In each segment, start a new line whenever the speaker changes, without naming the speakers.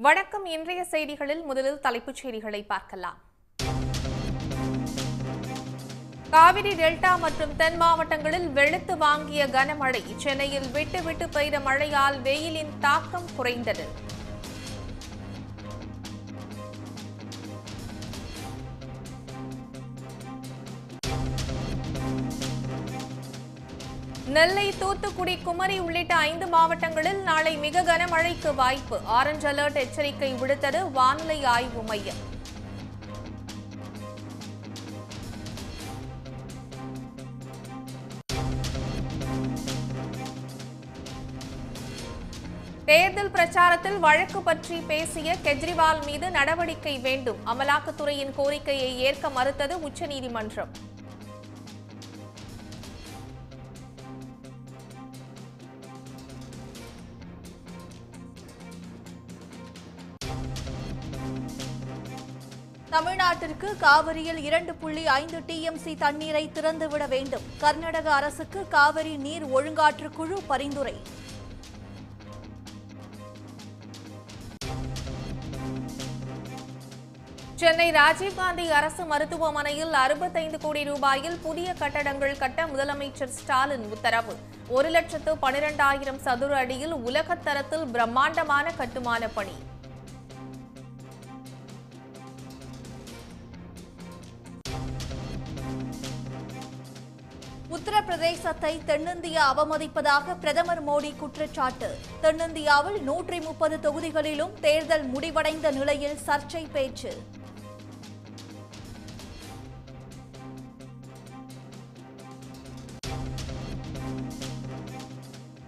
வணக்கம். இன்றைய செய்திகளில் முதலில் தலைப்புச் செய்திகளை பார்க்கலாம். காவிரி டெல்டா மற்றும் தென் மாவட்டங்களில் வெளுத்து வாங்கிய கனமழை. சென்னையில் விட்டு விட்டு பெய்த மழையால் வெயிலின் தாக்கம் குறைந்தது. நெல்லை, தூத்துக்குடி, குமரி உள்ளிட்ட 5 மாவட்டங்களில் நாளை மிக கனமழைக்கு வாய்ப்பு. ஆரஞ்ச் அலர்ட் எச்சரிக்கை விடுத்தது வானிலை ஆய்வு மையம். தேர்தல் பிரச்சாரத்தில் வழக்கு பற்றி பேசிய கெஜ்ரிவால் மீது நடவடிக்கை வேண்டும். அமலாக்கத்துறையின் கோரிக்கையை ஏற்க மறுத்தது உச்சநீதிமன்றம்.
தமிழ்நாட்டிற்கு காவிரியில் 2.5 TMC தண்ணீரை திறந்துவிட வேண்டும். கர்நாடக அரசுக்கு காவிரி நீர் ஒழுங்காற்று குழு பரிந்துரை.
சென்னை ராஜீவ்காந்தி அரசு மருத்துவமனையில் 65 கோடி ரூபாயில் புதிய கட்டடங்கள் கட்ட முதலமைச்சர் ஸ்டாலின் உத்தரவு. 1,12,000 சதுர அடியில் உலகத்தரத்தில் பிரம்மாண்டமான கட்டுமான பணி.
உத்தரப்பிரதேசத்தை தென்னிந்தியா அவமதிப்பதாக பிரதமர் மோடி குற்றச்சாட்டு. தென்னிந்தியாவில் 130 தொகுதிகளிலும் தேர்தல் முடிவடைந்த நிலையில் சர்ச்சை பேச்சு.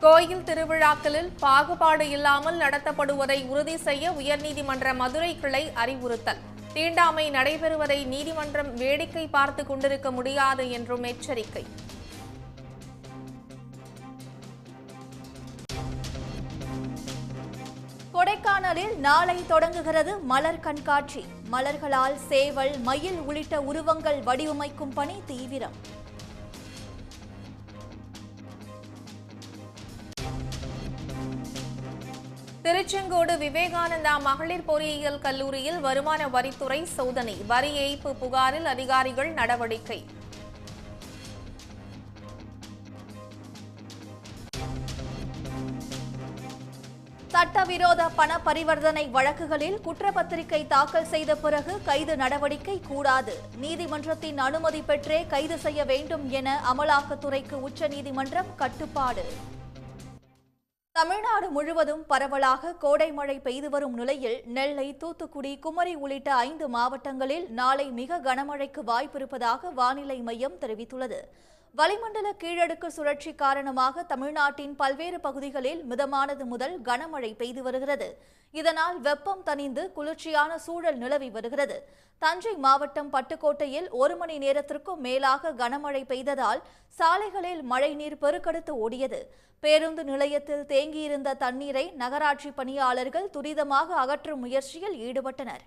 கோயில் திருவிழாக்களில் பாகுபாடு இல்லாமல் நடத்தப்படுவதை உறுதி செய்ய உயர்நீதிமன்ற மதுரை கிளை அறிவுறுத்தல். தீண்டாமை நடைபெறுவதை நீதிமன்றம் வேடிக்கை பார்த்து கொண்டிருக்க முடியாது என்றும் எச்சரிக்கை.
கொடைக்கானலில் நாளை தொடங்குகிறது மலர் கண்காட்சி. மலர்களால் சேவல், மயில் உள்ளிட்ட உருவங்கள் வடிவமைக்கும் பணி தீவிரம்.
திருச்செங்கோடு விவேகானந்தா மகளிர் பொறியியல் கல்லூரியில் வருமான வரித்துறை சோதனை. வரி ஏய்ப்பு புகாரில் அதிகாரிகள் நடவடிக்கை.
சட்டவிரோத பண பரிவர்த்தனை வழக்குகளில் குற்றப்பத்திரிகை தாக்கல் செய்த பிறகு கைது நடவடிக்கை கூடாது. நீதிமன்றத்தின் அனுமதி பெற்றே கைது செய்ய வேண்டும் என அமலாக்கத்துறைக்கு உச்சநீதிமன்றம் கட்டுப்பாடு. தமிழ்நாடு முழுவதும் பரவலாக கோடை மழை பெய்து வரும் நிலையில் நெல்லை, தூத்துக்குடி, குமரி உள்ளிட்ட 5 மாவட்டங்களில் நாளை மிக கனமழைக்கு வாய்ப்பிருப்பதாக வானிலை மையம் தெரிவித்துள்ளது. வளிமண்டல கீழடுக்கு சுழற்சி காரணமாக தமிழ்நாட்டின் பல்வேறு பகுதிகளில் மிதமானது முதல் கனமழை பெய்து வருகிறது. இதனால் வெப்பம் தணிந்து குளிர்ச்சியான சூழல் நிலவி வருகிறது. தஞ்சை மாவட்டம் பட்டுக்கோட்டையில் 1 மணி நேரத்திற்கும் மேலாக கனமழை பெய்ததால் சாலைகளில் மழைநீர் பெருக்கெடுத்து ஓடியது. பேருந்து நிலையத்தில் தேங்கியிருந்த தண்ணீரை நகராட்சி பணியாளர்கள் துரிதமாக அகற்றும் முயற்சியில் ஈடுபட்டனர்.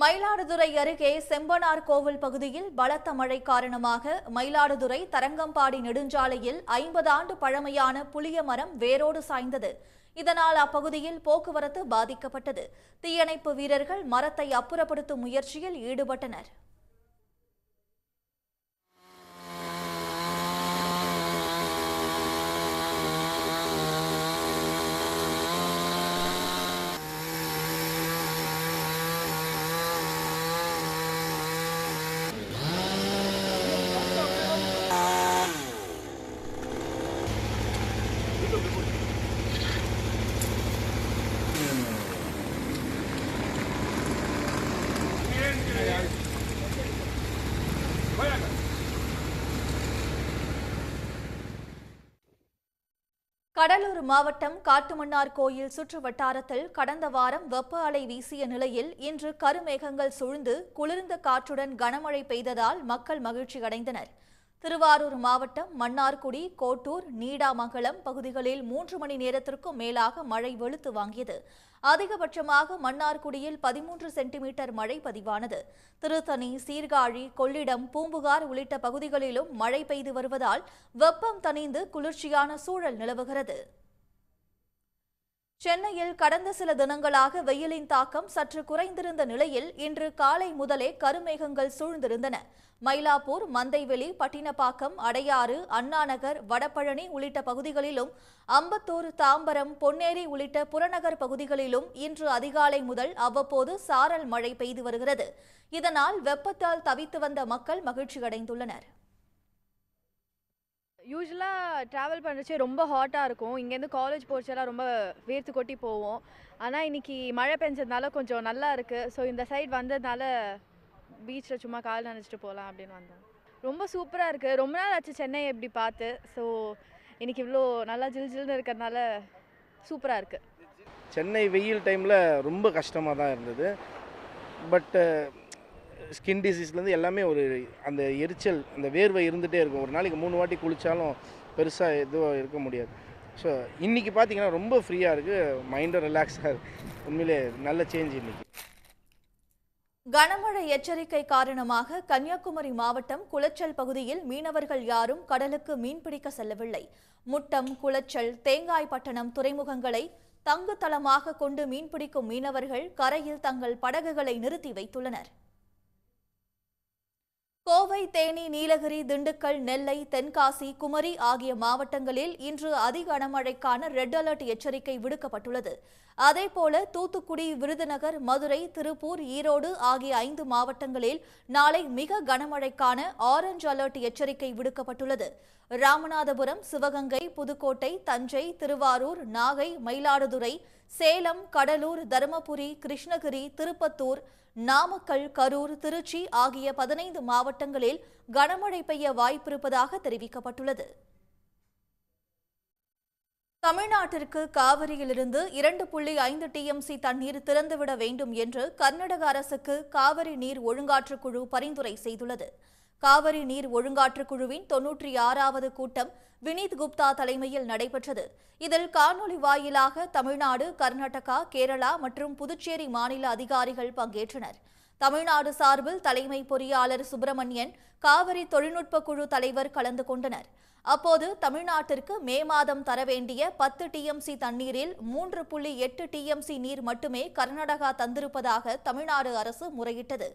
மயிலாடுதுறை அருகே செம்பனார் கோவில் பகுதியில் பலத்த மழை காரணமாக மயிலாடுதுறை தரங்கம்பாடி நெடுஞ்சாலையில் 50 ஆண்டு பழமையான புளிய மரம் வேரோடு சாய்ந்தது. இதனால் அப்பகுதியில் போக்குவரத்து பாதிக்கப்பட்டது. தீயணைப்பு வீரர்கள் மரத்தை அப்புறப்படுத்தும் முயற்சியில் ஈடுபட்டனர். கடலூர் மாவட்டம் காட்டுமன்னார் கோயில் சுற்று வட்டாரத்தில் கடந்த வாரம் வெப்ப அலை வீசிய நிலையில் இன்று கருமேகங்கள் சூழ்ந்து குளிர்ந்த காற்றுடன் கனமழை பெய்ததால் மக்கள் மகிழ்ச்சி அடைந்தனர். திருவாரூர் மாவட்டம் மன்னார்குடி, கோட்டூர், நீடாமங்கலம் பகுதிகளில் 3 மணி நேரத்திற்கும் மேலாக மழை வெளுத்து வாங்கியது. அதிகபட்சமாக மன்னார்குடியில் 13 சென்டிமீட்டர் மழை பதிவானது. திருத்தணி, சீர்காழி, கொள்ளிடம், பூம்புகார் உள்ளிட்ட பகுதிகளிலும் மழை பெய்து வருவதால் வெப்பம் தணிந்து குளிர்ச்சியான சூழல் நிலவுகிறது. சென்னையில் கடந்த சில தினங்களாக வெயிலின் தாக்கம் சற்று குறைந்திருந்த நிலையில் இன்று காலை முதலே கருமேகங்கள் சூழ்ந்திருந்தன. மயிலாப்பூர், மந்தைவெளி, பட்டினப்பாக்கம், அடையாறு, அண்ணாநகர், வடபழனி உள்ளிட்ட பகுதிகளிலும், அம்பத்தூர், தாம்பரம், பொன்னேரி உள்ளிட்ட புறநகர் பகுதிகளிலும் இன்று அதிகாலை முதல் அவ்வப்போது சாரல் மழை பெய்து வருகிறது. இதனால் வெப்பத்தால் தவித்து வந்த மக்கள் மகிழ்ச்சியடைந்துள்ளனர்.
யூஸ்வலாக ட்ராவல் பண்ணுறச்சே ரொம்ப ஹாட்டாக இருக்கும். இங்கேருந்து காலேஜ் போகிறச்செல்லாம் ரொம்ப வேர்த்து கொட்டி போவோம். ஆனால் இன்றைக்கி மழை பெஞ்சதுனால கொஞ்சம் நல்லா இருக்குது. ஸோ இந்த சைட் வந்ததுனால பீச்சில் சும்மா கால் நினச்சிட்டு போகலாம் அப்படின்னு வந்தோம். ரொம்ப சூப்பராக இருக்குது. ரொம்ப நாள் ஆச்சு சென்னை எப்படி பார்த்து. ஸோ இன்றைக்கி இவ்வளோ நல்லா ஜில் ஜில்னு இருக்கிறதுனால சூப்பராக இருக்குது.
சென்னை வெயில் டைமில் ரொம்ப கஷ்டமாக தான் இருந்தது. பட் ஸ்கின் டிசீஸ்லேருந்து எல்லாமே ஒரு அந்த எரிச்சல், அந்த வேர்வை இருந்துகிட்டே இருக்கும். ஒரு நாளைக்கு 3 வாட்டி குளித்தாலும் பெருசாக எதுவும் இருக்க முடியாது. ஸோ இன்றைக்கி பார்த்திங்கன்னா ரொம்ப ஃப்ரீயாக இருக்குது, மைண்டும் ரிலாக்ஸாக இருக்குது. உண்மையிலே நல்ல சேஞ்ச் இன்றைக்கி.
கனமழை எச்சரிக்கை காரணமாக கன்னியாகுமரி மாவட்டம் குளச்சல் பகுதியில் மீனவர்கள் யாரும் கடலுக்கு மீன்பிடிக்க செல்லவில்லை. முட்டம், குளச்சல், தேங்காய்பட்டணம் துறைமுகங்களை தங்கு தளமாக கொண்டு மீன்பிடிக்கும் மீனவர்கள் கரையில் தங்கள் படகுகளை நிறுத்தி வைத்துள்ளனர். கோவை, தேனி, நீலகிரி, திண்டுக்கல், நெல்லை, தென்காசி, குமரி ஆகிய மாவட்டங்களில் இன்று அதி கனமழைக்கான ரெட் அலர்ட் எச்சரிக்கை விடுக்கப்பட்டுள்ளது. அதேபோல தூத்துக்குடி, விருதுநகர், மதுரை, திருப்பூர், ஈரோடு ஆகிய 5 மாவட்டங்களில் நாளை மிக கனமழைக்கான ஆரஞ்ச் அலர்ட் எச்சரிக்கை விடுக்கப்பட்டுள்ளது. ராமநாதபுரம், சிவகங்கை, புதுக்கோட்டை, தஞ்சை, திருவாரூர், நாகை, மயிலாடுதுறை, சேலம், கடலூர், தருமபுரி, கிருஷ்ணகிரி, திருப்பத்தூர், நாமக்கல், கரூர், திருச்சி ஆகிய 15 மாவட்டங்களில் கனமழை பெய்ய வாய்ப்பிருப்பதாக தெரிவிக்கப்பட்டுள்ளது. தமிழ்நாட்டிற்கு காவிரியிலிருந்து 2.5 TMC தண்ணீர் திறந்துவிட வேண்டும் என்று கர்நாடக அரசுக்கு காவிரி நீர் ஒழுங்காற்றுக்குழு பரிந்துரை செய்துள்ளது. காவிரி நீர் ஒழுங்காற்றுக்குழுவின் 96வது கூட்டம் வினீத் குப்தா தலைமையில் நடைபெற்றது. இதில் காணொலி வாயிலாக தமிழ்நாடு, கர்நாடகா, கேரளா மற்றும் புதுச்சேரி மாநில அதிகாரிகள் பங்கேற்றனர். தமிழ்நாடு சார்பில் தலைமை பொறியாளர் சுப்பிரமணியன், காவிரி தொழில்நுட்ப குழு தலைவர் கலந்து கொண்டனர். அப்போது தமிழ்நாட்டிற்கு மே மாதம் தர வேண்டிய 10 TMC தண்ணீரில் 3.8 TMC நீர் மட்டுமே கர்நாடகா தந்திருப்பதாக தமிழ்நாடு அரசு முறையிட்டது.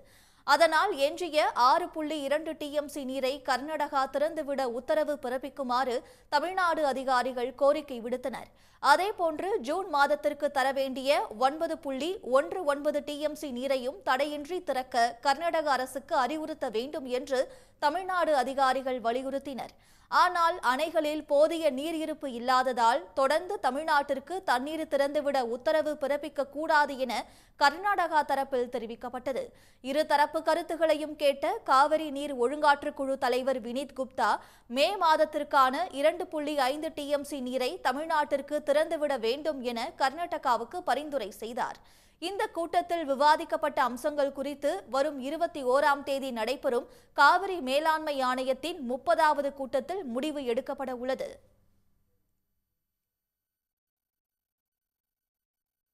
அதனால் எஞ்சிய 6.2 TMC நீரை கர்நாடகா திறந்துவிட உத்தரவு பிறப்பிக்குமாறு தமிழ்நாடு அதிகாரிகள் கோரிக்கை விடுத்தனர். அதேபோன்று ஜூன் மாதத்திற்கு தர வேண்டிய 9.19 TMC நீரையும் தடையின்றி திறக்க கர்நாடக அரசுக்கு அறிவுறுத்த வேண்டும் என்று தமிழ்நாடு அதிகாரிகள் வலியுறுத்தினர். ஆனால் அணைகளில் போதிய நீர் இருப்பு இல்லாததால் தொடர்ந்து தமிழ்நாட்டிற்கு தண்ணீர் திறந்துவிட உத்தரவு பிறப்பிக்க கூடாது என கர்நாடகா தரப்பில் தெரிவிக்கப்பட்டது. இருதரப்பு கருத்துகளையும் கேட்ட காவிரி நீர் ஒழுங்காற்றுக்குழு தலைவர் வினீத் குப்தா மே மாதத்திற்கான 2.5 TMC நீரை தமிழ்நாட்டிற்கு திறந்துவிட வேண்டும் என கர்நாடகாவுக்கு பரிந்துரை செய்தார். இந்த கூட்டத்தில் விவாதிக்கப்பட்ட அம்சங்கள் குறித்து வரும் 21ஆம் தேதி நடைபெறும் காவிரி மேலாண்மை ஆணையத்தின் 30வது கூட்டத்தில் முடிவு எடுக்கப்பட உள்ளது.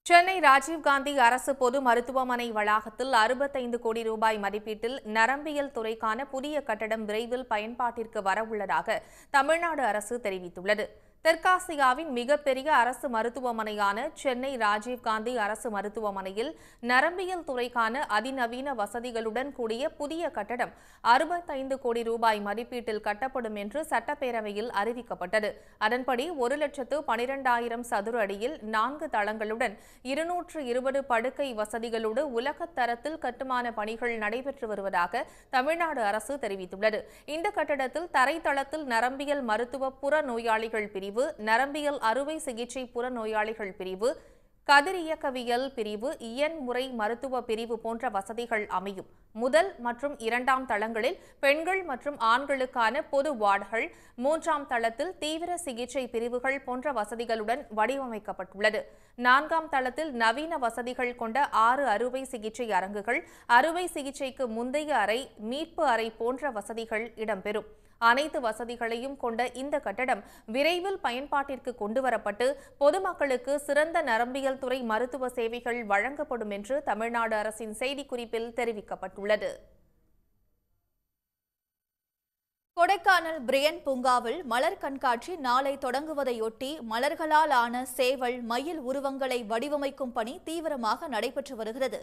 சென்னை ராஜீவ்காந்தி அரசு பொது மருத்துவமனை வளாகத்தில் 65 கோடி ரூபாய் மதிப்பீட்டில் நரம்பியல் துறைக்கான புதிய கட்டடம் விரைவில் பயன்பாட்டிற்கு வரவுள்ளதாக தமிழ்நாடு அரசு தெரிவித்துள்ளது. தெற்காசியாவின் மிகப்பெரிய அரசு மருத்துவமனையான சென்னை ராஜீவ்காந்தி அரசு மருத்துவமனையில் நரம்பியல் துறைக்கான அதிநவீன வசதிகளுடன் கூடிய புதிய கட்டடம் 65 கோடி ரூபாய் மதிப்பீட்டில் கட்டப்படும் என்று சட்டப்பேரவையில் அறிவிக்கப்பட்டது. அதன்படி 1,12,000 சதுர அடியில் 4 தளங்களுடன் 220 படுக்கை வசதிகளோடு உலகத் தரத்தில் கட்டுமான பணிகள் நடைபெற்று வருவதாக தமிழ்நாடு அரசு தெரிவித்துள்ளது. இந்த கட்டடத்தில் தரைத்தளத்தில் நரம்பியல் மருத்துவ புற நோயாளிகள் பிரிவு, நரம்பியல் அறுவை சிகிச்சை புற நோயாளிகள் பிரிவு, கதிரியக்கவியல் பிரிவு, இயன்முறை மருத்துவ பிரிவு போன்ற வசதிகள் அமையும். முதல் மற்றும் 2ஆம் தளங்களில் பெண்கள் மற்றும் ஆண்களுக்கான பொது வார்டுகள், 3ஆம் தளத்தில் தீவிர சிகிச்சை பிரிவுகள் போன்ற வசதிகளுடன் வடிவமைக்கப்பட்டுள்ளது. 4ஆம் தளத்தில் நவீன வசதிகள் கொண்ட 6 அறுவை சிகிச்சை அரங்குகள், அறுவை சிகிச்சைக்கு முந்தைய அறை, மீட்பு அறை போன்ற வசதிகள் இடம்பெறும். அனைத்து வசதிகளையும் கொண்ட இந்த கட்டடம் விரைவில் பயன்பாட்டிற்கு கொண்டுவரப்பட்டு பொதுமக்களுக்கு சிறந்த நரம்பியல் துறை மருத்துவ சேவைகள் வழங்கப்படும் என்று தமிழ்நாடு அரசின் செய்திக்குறிப்பில் தெரிவிக்கப்பட்டுள்ளது.
கொடைக்கானல் பிரையன் பூங்காவில் மலர் கண்காட்சி நாளை தொடங்குவதையொட்டி மலர்களால் ஆன சேவல், மயில் உருவங்களை வடிவமைக்கும் பணி தீவிரமாக நடைபெற்று வருகிறது.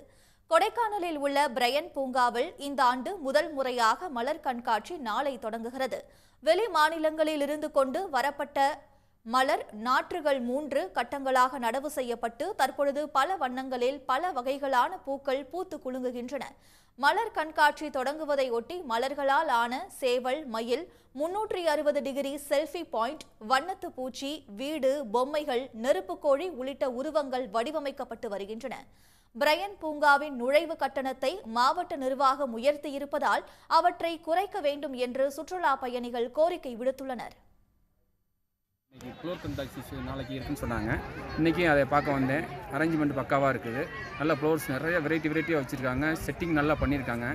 கொடைக்கானலில் உள்ள பிரையன் பூங்காவில் இந்த ஆண்டு முதல் முறையாக மலர் கண்காட்சி நாளை தொடங்குகிறது. வெளி மாநிலங்களில் இருந்து கொண்டு வரப்பட்ட மலர் நாற்றுகள் 3 கட்டங்களாக நடவு செய்யப்பட்டு தற்பொழுது பல வண்ணங்களில் பல வகைகளான பூக்கள் பூத்து குலுங்குகின்றன. மலர் கண்காட்சி தொடங்குவதை ஒட்டி மலர்களால் ஆன சேவல், மயில், 360 டிகிரி செல்ஃபி பாயிண்ட், வண்ணத்து பூச்சி, வீடு, பொம்மைகள், நெருப்புக்கோழி உள்ளிட்ட உருவங்கள் வடிவமைக்கப்பட்டு வருகின்றன. பிரையன் பூங்காவின் நுழைவு கட்டணத்தை மாவட்ட நிர்வாகம் உயர்த்தியிருப்பதால் அவற்றை குறைக்க வேண்டும் என்று சுற்றுலா பயணிகள் கோரிக்கை விடுத்துள்ளனர்.
இன்றைக்கி ஃப்ளோர் கண்காட்சி நாளைக்கு இருக்குன்னு சொன்னாங்க. இன்றைக்கி அதை பார்க்க வந்தேன். அரேஞ்ச்மெண்ட் பக்காவாக இருக்குது. நல்ல ஃப்ளோர்ஸ் நிறைய வெரைட்டியாக வச்சுருக்காங்க. செட்டிங் நல்லா பண்ணியிருக்காங்க.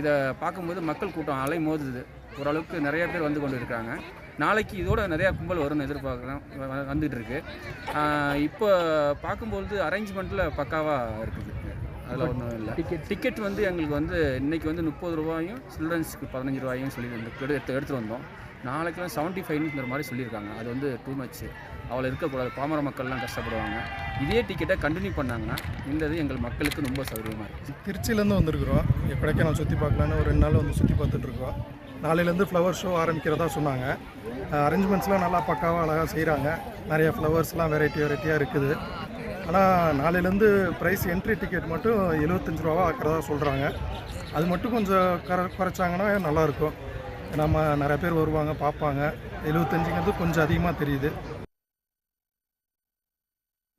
இதை பார்க்கும்போது மக்கள் கூட்டம் அலை மோதுது. ஓரளவுக்கு நிறைய பேர் வந்து கொண்டு இருக்காங்க. நாளைக்கு இதோட நிறையா கும்பல் வரும்னு எதிர்பார்க்குறேன். வந்துகிட்டு இருக்கு. இப்போ பார்க்கும்போது அரேஞ்ச்மெண்ட்டில் பக்காவாக இருக்குது. அதில் ஒன்றும் இல்லை. டிக்கெட் வந்து எங்களுக்கு வந்து இன்றைக்கி வந்து 30 ரூபாயும் சில்ட்ரன்ஸுக்கு 15 ரூபாயும் சொல்லி எடுத்துகிட்டு வந்தோம். நாளைக்கெல்லாம் 75ங்கிற மாதிரி சொல்லியிருக்காங்க. அது வந்து டூ மச். அவ்வளோ இருக்கக்கூடாது. பாமர மக்கள்லாம் கஷ்டப்படுவாங்க. இதே டிக்கெட்டை கண்டினியூ பண்ணாங்கன்னா இந்த இது எங்கள் மக்களுக்கு ரொம்ப சௌகரியமாக இருக்குது.
திருச்சியிலேருந்து வந்திருக்கிறோம். கொடைக்கானல் சுற்றி பார்க்கலான்னு ஒரு 2 நாள் வந்து சுற்றி பார்த்துட்ருக்கோம். நாளையிலேருந்து ஃப்ளவர் ஷோ ஆரம்பிக்கிறதா சொன்னாங்க. அரேஞ்ச்மெண்ட்ஸ்லாம் நல்லா பக்காவாக அழகாக செய்கிறாங்க. நிறைய ஃப்ளவர்ஸ்லாம் வெரைட்டியாக இருக்குது. ஆனால் நாளையிலேருந்து ப்ரைஸ் என்ட்ரி டிக்கெட் மட்டும் 75 ரூபாவாக ஆக்கிறதா சொல்கிறாங்க. அது மட்டும் கொஞ்சம் குறைச்சாங்கன்னா நல்லாயிருக்கும். நம்ம நிறைய பேர் வருவாங்க, பார்ப்பாங்க. 75ங்கிறது கொஞ்சம் அதிகமாக தெரியுது.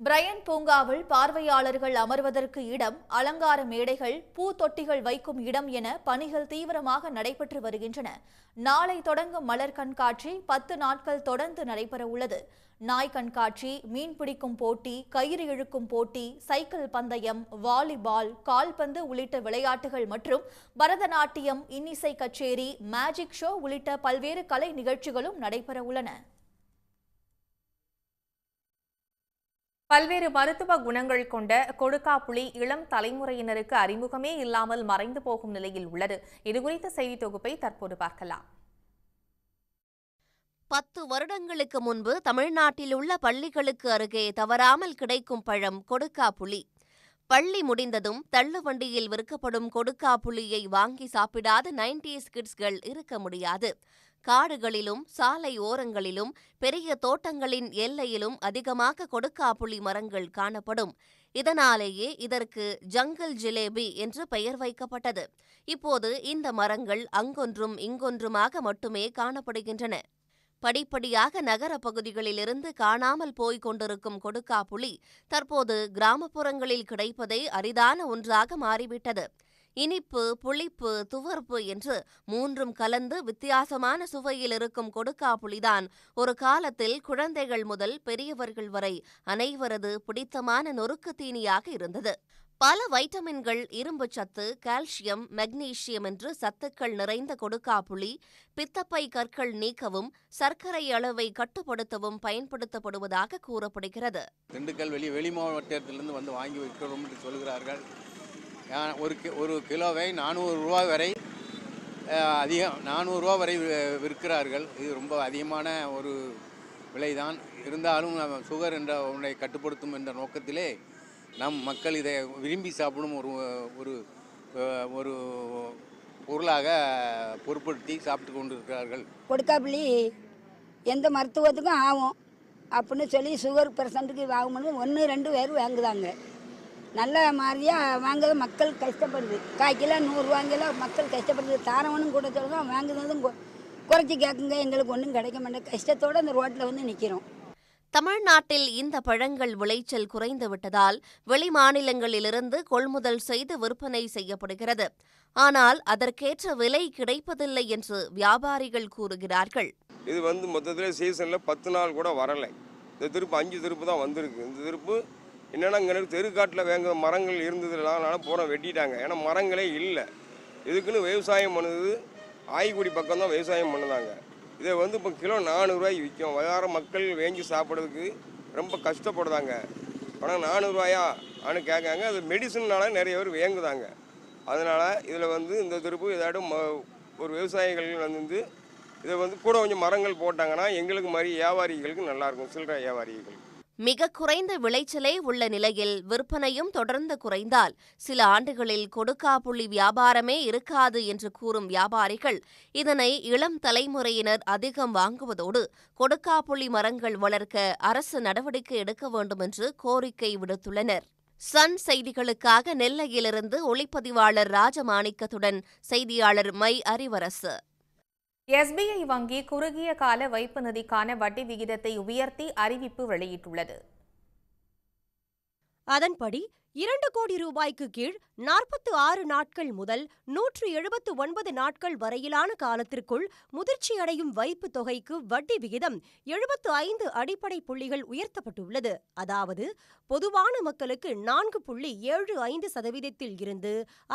பிரையன் பூங்காவில் பார்வையாளர்கள் அமர்வதற்கு இடம், அலங்கார மேடைகள், பூ தொட்டிகள் வைக்கும் இடம் என பணிகள் தீவிரமாக நடைபெற்று வருகின்றன. நாளை தொடங்கும் மலர் கண்காட்சி 10 நாட்கள் தொடர்ந்து நடைபெற உள்ளது. நாய் கண்காட்சி, மீன் பிடிக்கும் போட்டி, கயிறு இழுக்கும் போட்டி, சைக்கிள் பந்தயம், வாலிபால், கால்பந்து உள்ளிட்ட விளையாட்டுகள் மற்றும் பரதநாட்டியம், இன்னிசை கச்சேரி, மேஜிக் ஷோ உள்ளிட்ட பல்வேறு கலை நிகழ்ச்சிகளும் நடைபெற உள்ளன.
பல்வேறு மருத்துவ குணங்கள் கொண்ட கொடுக்காப்புளி இளம் தலைமுறையினருக்கு அறிமுகமே இல்லாமல் மறைந்து போகும் நிலையில் உள்ளது. இதுகுறித்த செய்தி தொகுப்பை தற்போது பார்க்கலாம்.
10 வருடங்களுக்கு முன்பு தமிழ்நாட்டில் உள்ள பள்ளிகளுக்கு அருகே தவறாமல் கிடைக்கும் பழம் கொடுக்காப்புளி. பள்ளி முடிந்ததும் தள்ளுவண்டியில் விற்கப்படும் கொடுக்காப்புளியை வாங்கி சாப்பிடாத 90s கிட்ஸ்கள் இருக்க முடியாது. காடுகளிலும் சாலை ஓரங்களிலும் பெரிய தோட்டங்களின் எல்லையிலும் அதிகமாக கொடுக்காப்புளி மரங்கள் காணப்படும். இதனாலேயே இதற்கு ஜங்கல் ஜிலேபி என்று பெயர் வைக்கப்பட்டது. இப்போது இந்த மரங்கள் அங்கொன்றும் இங்கொன்றுமாக மட்டுமே காணப்படுகின்றன. படிப்படியாக நகர பகுதிகளிலிருந்து காணாமல் போய்க் கொண்டிருக்கும் கொடுக்காப்புளி தற்போது கிராமப்புறங்களில் கிடைப்பதே அரிதான ஒன்றாக மாறிவிட்டது. இனிப்பு, புளிப்பு, துவர்ப்பு என்று 3ம் கலந்து வித்தியாசமான சுவையில் இருக்கும் கொடுக்காப்புளிதான் ஒரு காலத்தில் குழந்தைகள் முதல் பெரியவர்கள் வரை அனைவரது பிடித்தமான நொறுக்கு தீனியாக இருந்தது. பல வைட்டமின்கள், இரும்பு சத்து, கால்சியம், மெக்னீசியம் என்று சத்துக்கள் நிறைந்த கொடுக்காப்புளி பித்தப்பை கற்கள் நீக்கவும் சர்க்கரை அளவை கட்டுப்படுத்தவும் பயன்படுத்தப்படுவதாக கூறப்படுகிறது.
திண்டுக்கல் வெளி மாவட்டத்திலிருந்து வந்து வாங்கி வைக்கிறோம் என்று சொல்கிறார்கள். ஒரு கிலோவை 400 ரூபா வரை அதிகம் 400 ரூபா வரை விற்கிறார்கள். இது ரொம்ப அதிகமான ஒரு விலைதான். இருந்தாலும் சுகர் என்ற ஒன்றை கட்டுப்படுத்தும் என்ற நோக்கத்திலே நம் மக்கள் இதை விரும்பி சாப்பிடும் ஒரு ஒரு பொருளாக பொருட்படுத்தி சாப்பிட்டு கொண்டு இருக்கிறார்கள்.
கொடுக்காப்புளி எந்த மருத்துவத்துக்கும் ஆகும் அப்படின்னு சொல்லி சுகர் பெர்சன்ட்டுக்கு வாங்கணும்னு 1-2 பேர் வாங்குதாங்க. நல்ல மாதிரியாக வாங்குறது மக்கள் கஷ்டப்படுது. 1/4 கிலோ 100 ரூபாங்கிலோ மக்கள் கஷ்டப்படுது. தாரவனும் கூட சொல்லுங்க, வாங்குறதும் குறைச்சி கேட்குங்க. எங்களுக்கு ஒன்றும் கிடைக்க மாட்டேன். கஷ்டத்தோடு அந்த ரோட்டில் வந்து நிற்கிறோம்.
தமிழ்நாட்டில் இந்த பழங்கள் விளைச்சல் குறைந்துவிட்டதால் வெளிமாநிலங்களிலிருந்து கொள்முதல் செய்து விற்பனை செய்யப்படுகிறது. ஆனால் அதற்கேற்ற விலை கிடைப்பதில்லை என்று வியாபாரிகள் கூறுகிறார்கள்.
இது மொத்தத்தில் சீசனில் 10 நாள் கூட வரலை. இந்த திருப்பு 5 திருப்பு தான் வந்திருக்கு. இந்த திருப்பு என்னென்னா இங்கே தெருக்காட்டில் வேங்க மரங்கள் இருந்ததுனால பூரா வெட்டிட்டாங்க. ஏன்னா மரங்களே இல்லை. இதுக்குன்னு விவசாயம் பண்ணுது ஆய்குடி பக்கம் தான் விவசாயம் பண்ணுதாங்க. இதை இப்போ கிலோ 400 ரூபாய்க்கு விற்கும். வர மக்கள் வேங்கி சாப்பிட்றதுக்கு ரொம்ப கஷ்டப்படுதாங்க. ஆனால் 400 ரூபாயான்னு கேட்காங்க. அது மெடிசன்னால நிறைய பேர் வேங்குதாங்க. அதனால் இதில் இந்த திருப்பு ஏதாட்டும் ஒரு விவசாயிகள் இதை கூட கொஞ்சம் மரங்கள் போட்டாங்கன்னா எங்களுக்கு மாதிரி வியாபாரிகளுக்கு நல்லாயிருக்கும். சில்லறை வியாபாரிகள்
மிக குறைந்த விளைச்சலே உள்ள நிலையில் விற்பனையும் தொடர்ந்து குறைந்தால் சில ஆண்டுகளில் கொடுக்காப்புளி வியாபாரமே இருக்காது என்று கூறும் வியாபாரிகள் இதனை இளம் தலைமுறையினர் அதிகம் வாங்குவதோடு கொடுக்காப்புளி மரங்கள் வளர்க்க அரசு நடவடிக்கை எடுக்க வேண்டும் என்று கோரிக்கை விடுத்துள்ளனர். சன் செய்திகளுக்காக நெல்லையிலிருந்து ஒளிப்பதிவாளர் ராஜமாணிக்கத்துடன் செய்தியாளர் மை அறிவரசு.
SBI வங்கி குறுகிய கால வைப்பு நிதிக்கான வட்டி விகிதத்தை உயர்த்தி அறிவிப்பு வெளியிட்டுள்ளது.
அதன்படி 2 கோடி ரூபாய்க்கு கீழ் 46 நாட்கள் முதல் 179 நாட்கள் வரையிலான காலத்திற்குள் முதிர்ச்சியடையும் வைப்பு தொகைக்கு வட்டி விகிதம் 75 அடிப்படை புள்ளிகள் உயர்த்தப்பட்டுள்ளது. அதாவது பொதுவான மக்களுக்கு 4.75% இருந்து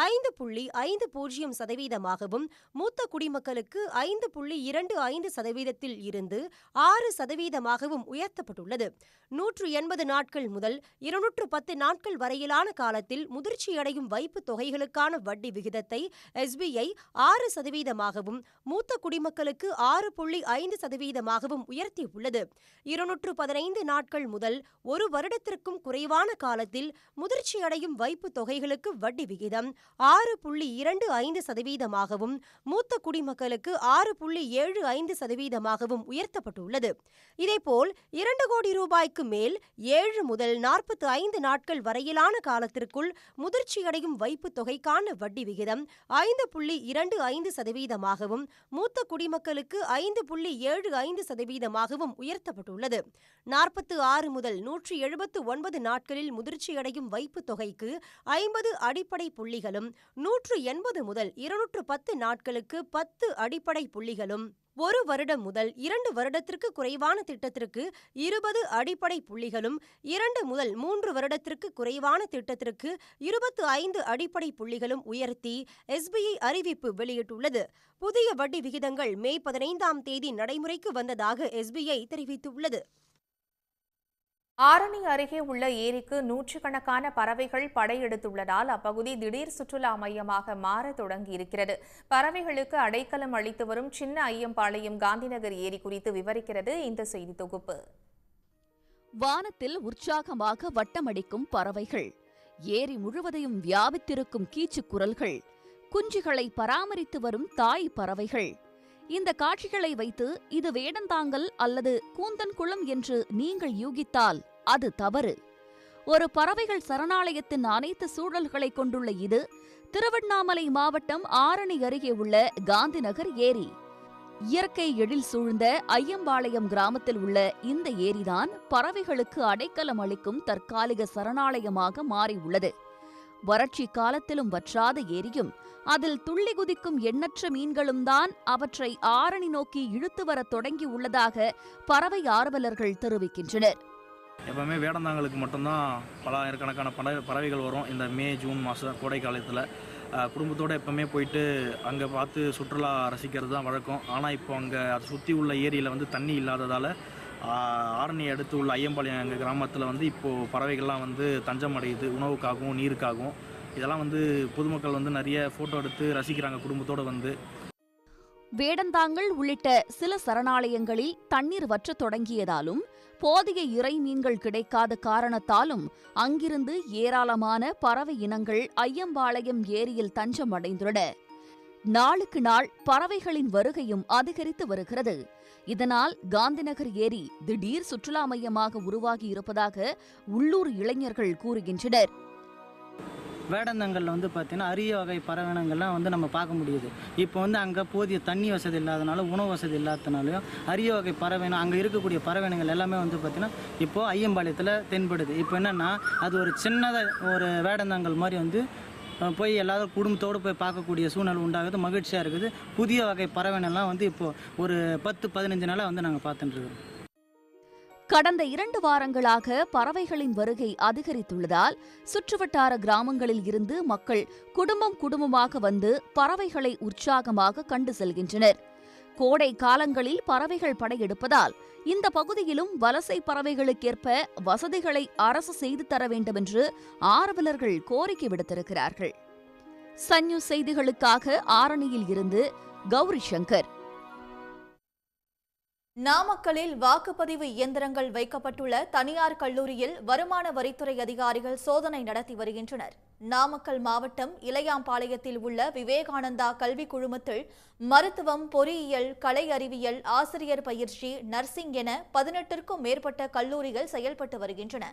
5.50% மூத்த குடிமக்களுக்கு 5.25% இருந்து 6% உயர்த்தப்பட்டுள்ளது. 180 நாட்கள் முதல் 210 நாட்கள் வரையிலான காலத்தில் முதிர்ச்சியடையும் வைப்பு தொகைகளுக்கான வட்டி விகிதத்தை SBI 6% மூத்த குடிமக்களுக்கு 6.5% உயர்த்தியுள்ளது. 215 நாட்கள் முதல் 1 வருடத்திற்கும் குறைவான காலத்தில் முதிர்ச்சியடையும் வைப்பு தொகைகளுக்கு வட்டி விகிதம் 6.25% மூத்த குடிமக்களுக்கு 6.75% உயர்த்தப்பட்டுள்ளது. இதேபோல் 2 கோடி ரூபாய்க்கு மேல் 7 முதல் 45 நாட்கள் வரையிலான காலத்திற்குள் முதிர்ச்சியடையும் வைப்பு தொகைக்கான வட்டி விகிதம் 5.25% மூத்த குடிமக்களுக்கு 5.75% உயர்த்தப்பட்டுள்ளது. 46 முதல் 179 நாட்களில் முதிர்ச்சியடையும் வைப்பு தொகைக்கு 50 அடிப்படை புள்ளிகளும் 180 முதல் 210 நாட்களுக்கு 10 அடிப்படை புள்ளிகளும் 1 வருடம் முதல் 2 வருடத்திற்கு குறைவான திட்டத்திற்கு 20 அடிப்படை புள்ளிகளும் 2 முதல் 3 வருடத்திற்கு குறைவான திட்டத்திற்கு 25 அடிப்படை புள்ளிகளும் உயர்த்தி SBI அறிவிப்பு வெளியிட்டுள்ளது. புதிய வட்டி விகிதங்கள் மே 15ஆம் தேதி நடைமுறைக்கு வந்ததாக SBI தெரிவித்துள்ளது.
ஆரணி அருகே உள்ள ஏரிக்கு நூற்றுக்கணக்கான பறவைகள் படையெடுத்துள்ளதால் அப்பகுதி திடீர் சுற்றுலா மையமாக மாற தொடங்கியிருக்கிறது. பறவைகளுக்கு அடைக்கலம் அளித்து வரும் சின்ன ஐயம்பாளையம் காந்திநகர் ஏரி குறித்து விவரிக்கிறது இந்த செய்தி தொகுப்பு.
வானத்தில் உற்சாகமாக வட்டமடிக்கும் பறவைகள், ஏரி முழுவதையும் வியாபித்திருக்கும் கீச்சுக் குரல்கள், குஞ்சுகளை பராமரித்து வரும் தாய் பறவைகள். இந்த காட்சிகளை வைத்து இது வேடந்தாங்கல் அல்லது கூந்தன்குளம் என்று நீங்கள் யூகித்தால் அது தவறு. ஒரு பறவைகள் சரணாலயத்தின் அனைத்து சூழல்களை கொண்டுள்ள இது திருவண்ணாமலை மாவட்டம் ஆரணி அருகே உள்ள காந்திநகர் ஏரி. இயற்கை எழில் சூழ்ந்த ஐயம்பாளையம் கிராமத்தில் உள்ள இந்த ஏரிதான் பறவைகளுக்கு அடைக்கலம் அளிக்கும் தற்காலிக சரணாலயமாக மாறியுள்ளது. வறட்சி காலத்திலும் வற்றாத ஏரியும் அதில் துள்ளி குதிக்கும் எண்ணற்ற மீன்களும் தான் அவற்றை ஆரணி நோக்கி இழுத்து வரத் தொடங்கி உள்ளதாக பறவை ஆர்வலர்கள் தெரிவிக்கின்றனர்.
எப்பவுமே வேடந்தாங்களுக்கு மட்டும்தான் பல ஆயிரக்கணக்கான பறவைகள் வரும். இந்த மே ஜூன் மாதம் கோடை காலத்தில் குடும்பத்தோடு எப்பவுமே போயிட்டு அங்கே பார்த்து சுற்றுலா ரசிக்கிறது தான் வழக்கம். ஆனால் இப்போ அங்கே அதை சுற்றி உள்ள ஏரியில் தண்ணி இல்லாததால் ஆரணி அடுத்து உள்ள ஐயம்பாளையம் எங்கள் கிராமத்தில் இப்போது பறவைகள்லாம் தஞ்சம் அடையுது, உணவுக்காகவும் நீருக்காகவும். இதெல்லாம் பொதுமக்கள் நிறைய ஃபோட்டோ எடுத்து ரசிக்கிறாங்க குடும்பத்தோடு
வேடந்தாங்கல் உள்ளிட்ட சில சரணாலயங்களில் தண்ணீர் வற்றத் தொடங்கியதாலும் போதிய இறை மீன்கள் கிடைக்காத காரணத்தாலும் அங்கிருந்து ஏராளமான பறவை இனங்கள் ஐயம்பாளையம் ஏரியில் தஞ்சம் அடைந்துள்ளன. நாளுக்கு நாள் பறவைகளின் வருகையும் அதிகரித்து வருகிறது. இதனால் காந்திநகர் ஏரி திடீர் சுற்றுலா மையமாக உருவாகி இருப்பதாக உள்ளூர் இளைஞர்கள் கூறுகின்றனர்.
வேடந்தாங்கலில் வந்து பார்த்திங்கன்னா அரிய வகை பறவைனங்கள்லாம் வந்து நம்ம பார்க்க முடியுது. இப்போ வந்து அங்கே போதிய தண்ணி வசதி இல்லாதனால, உணவு வசதி இல்லாதனாலையும் அரிய வகை பறவைனம் அங்கே இருக்கக்கூடிய பறவைனங்கள் எல்லாமே வந்து பார்த்திங்கன்னா இப்போது ஐயம்பாளையத்தில் தென்படுது. இப்போ என்னென்னா அது ஒரு சின்னதாக ஒரு வேடந்தாங்கல் மாதிரி வந்து போய் எல்லாரும் குடும்பத்தோடு போய் பார்க்கக்கூடிய சூழ்நிலை உண்டாகுது. மகிழ்ச்சியாக இருக்குது. புதிய வகை பறவைனெல்லாம் வந்து இப்போது ஒரு 10-15 நாளாக வந்து நாங்கள் பார்த்துட்டுருக்கோம்.
கடந்த 2 வாரங்களாக பறவைகளின் வருகை அதிகரித்துள்ளதால் சுற்றுவட்டார கிராமங்களில் இருந்து மக்கள் குடும்பமாக வந்து பறவைகளை உற்சாகமாக கண்டு செல்கின்றனர். கோடை காலங்களில் பறவைகள் படையெடுப்பதால் இந்த பகுதியிலும் வலசை பறவைகளுக்கேற்ப வசதிகளை அரசு செய்து தர வேண்டுமென்று ஆர்வலர்கள் கோரிக்கை விடுத்திருக்கிறார்கள். சன் நியூஸ் செய்திகளுக்காக ஆரணியில் இருந்து கௌரி சங்கர்.
நாமக்கலில் வாக்குப்பதிவு இயந்திரங்கள் வைக்கப்பட்டுள்ள தனியார் கல்லூரியில் வருமான வரித்துறை அதிகாரிகள் சோதனை நடத்தி வருகின்றனர். நாமக்கல் மாவட்டம் இளையாம்பாளையத்தில் உள்ள விவேகானந்தா கல்வி குழுமத்தில் மருத்துவம், பொறியியல், கலை அறிவியல், ஆசிரியர் பயிற்சி, நர்சிங் என 18க்கும் மேற்பட்ட கல்லூரிகள் செயல்பட்டு வருகின்றன.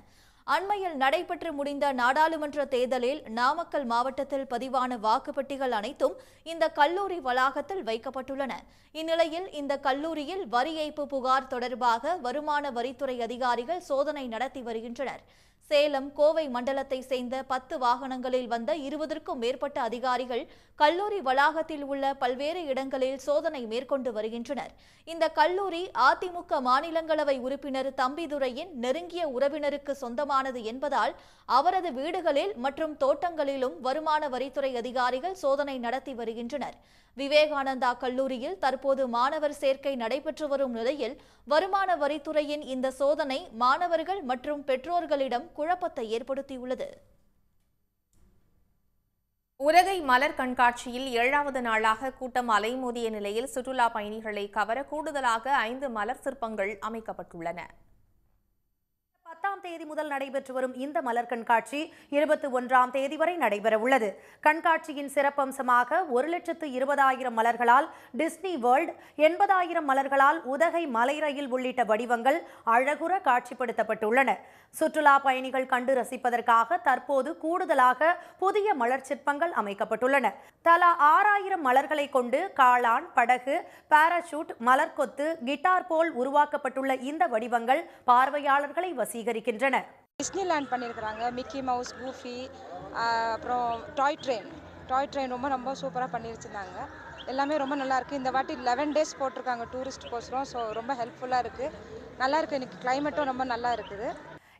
அண்மையில் நடைபெற்று முடிந்த நாடாளுமன்ற தேர்தலில் நாமக்கல் மாவட்டத்தில் பதிவான வாக்குப்பெட்டிகள் அனைத்தும் இந்த கல்லூரி வளாகத்தில் வைக்கப்பட்டுள்ளன. இந்நிலையில் இந்த கல்லூரியில் வரி ஏய்ப்பு புகார் தொடர்பாக வருமான வரித்துறை அதிகாரிகள் சோதனை நடத்தி வருகின்றனர். சேலம், கோவை மண்டலத்தை சேர்ந்த 10 வாகனங்களில் வந்த 20க்கும் மேற்பட்ட அதிகாரிகள் கல்லூரி வளாகத்தில் உள்ள பல்வேறு இடங்களில் சோதனை மேற்கொண்டு வருகின்றனர். இந்த கல்லூரி அதிமுக மாநிலங்களவை உறுப்பினர் தம்பிதுரையின் நெருங்கிய உறவினருக்கு சொந்தமானது என்பதால் அவரது வீடுகளில் மற்றும் தோட்டங்களிலும் வருமான வரித்துறை அதிகாரிகள் சோதனை நடத்தி வருகின்றனர். விவேகானந்தா கல்லூரியில் தற்போது மாணவர் சேர்க்கை நடைபெற்று வரும் நிலையில் வருமான வரித்துறையின் இந்த சோதனை மாணவர்கள் மற்றும் பெற்றோர்களிடம் குழப்பத்தை ஏற்படுத்தியுள்ளது.
உதகை மலர் கண்காட்சியில் 7வது நாளாக கூட்டம் அலைமோதிய நிலையில் சுற்றுலா பயணிகளை கவர கூடுதலாக 5 மலர் சிற்பங்கள் அமைக்கப்பட்டுள்ளன.
10ஆம் தேதி முதல் நடைபெற்று வரும் இந்த மலர் கண்காட்சி 21ஆம் தேதி வரை நடைபெற உள்ளது. கண்காட்சியின் சிறப்பம்சமாக 1,20,000 மலர்களால் டிஸ்னி வேர்ல்ட், 80,000 மலர்களால் உதகை மலை ரயில் உள்ளிட்ட வடிவங்கள் அழகுற காட்சிப்படுத்தப்பட்டுள்ளன. சுற்றுலா பயணிகள் கண்டு ரசிப்பதற்காக தற்போது கூடுதலாக புதிய மலர் சிற்பங்கள் அமைக்கப்பட்டுள்ளன. தலா 6,000 மலர்களை கொண்டு காளான், படகு, பாராசூட், மலர்கொத்து, கிட்டார் போல் உருவாக்கப்பட்டுள்ள இந்த வடிவங்கள் பார்வையாளர்களை வசீகரிக்கின்றன.
டிஸ்னிலேண்ட் பண்ணியிருக்கிறாங்க, மிக்கி மவுஸ், கூஃபி, அப்புறம் டாய் ட்ரெயின் ரொம்ப சூப்பராக பண்ணி வச்சுருந்தாங்க. எல்லாமே ரொம்ப நல்லாயிருக்கு. இந்த வாட்டி 11 டேஸ் போட்டிருக்காங்க டூரிஸ்ட் கோசரம். ஸோ ரொம்ப ஹெல்ப்ஃபுல்லாக இருக்குது. நல்லாயிருக்கு. இன்றைக்கி கிளைமேட்டும் ரொம்ப நல்லா இருக்குது.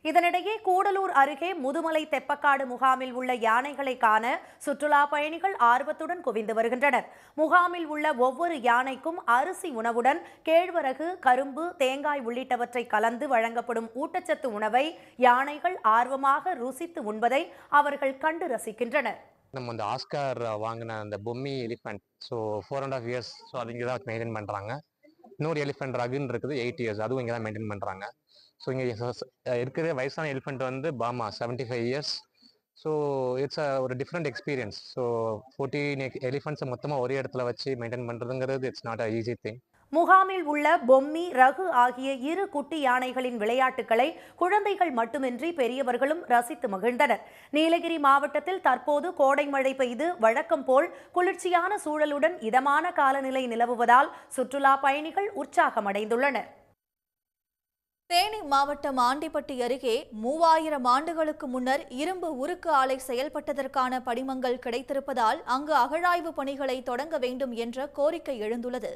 இதனிடையே கூடலூர் அருகே முதுமலை தெப்பக்காடு முகாமில் உள்ள யானைகளை காண சுற்றுலா பயணிகள் ஆர்வத்துடன் குவிந்து வருகின்றனர். முகாமில் உள்ள ஒவ்வொரு யானைக்கும் அரிசி உணவுடன் கேழ்வரகு, கரும்பு, தேங்காய் உள்ளிட்டவற்றை கலந்து வழங்கப்படும் ஊட்டச்சத்து உணவை யானைகள் ஆர்வமாக ருசித்து உண்பதை அவர்கள் கண்டு ரசிக்கின்றனர்.
நம்ம அந்த ஆஸ்கார் வாங்கின அந்த Bommi elephant, so 4.5 years, so அது இங்கே தான் மெயின்டைன் பண்ணுறாங்க. இன்னொரு எலிஃபென்ட் ரகுன்னு இருக்குது, 8 years, அதுவும் இங்கே தான் மெயின்டைன் பண்ணுறாங்க. ஸோ இங்கே இருக்கிற வயசான எலிஃபெண்ட் வந்து பாமா 75 years. ஸோ இட்ஸ் ஒரு டிஃப்ரெண்ட் எக்ஸ்பீரியன்ஸ். ஸோ 14 எலிஃபெண்ட்ஸை மொத்தமாக ஒரே இடத்துல வச்சு மெயின்டைன் பண்ணுறதுங்கிறது it's not a easy thing.
முகாமில் உள்ள பொம்மி, ரகு ஆகிய 2 குட்டி யானைகளின் விளையாட்டுகளை குழந்தைகள் மட்டுமின்றி பெரியவர்களும் ரசித்து மகிழ்ந்தனர். நீலகிரி மாவட்டத்தில் தற்போது கோடை மழை பெய்து வழக்கம் போல் குளிர்ச்சியான சூழலுடன் இதமான காலநிலை நிலவுவதால் சுற்றுலா பயணிகள் உற்சாகமடைந்துள்ளனர்.
தேனி மாவட்டம் ஆண்டிப்பட்டி அருகே 3000 ஆண்டுகளுக்கு முன்னர் இரும்பு உருக்கு ஆலை செயல்பட்டதற்கான படிமங்கள் கிடைத்திருப்பதால் அங்கு அகழாய்வு பணிகளை தொடங்க வேண்டும் என்ற கோரிக்கை எழுந்துள்ளது.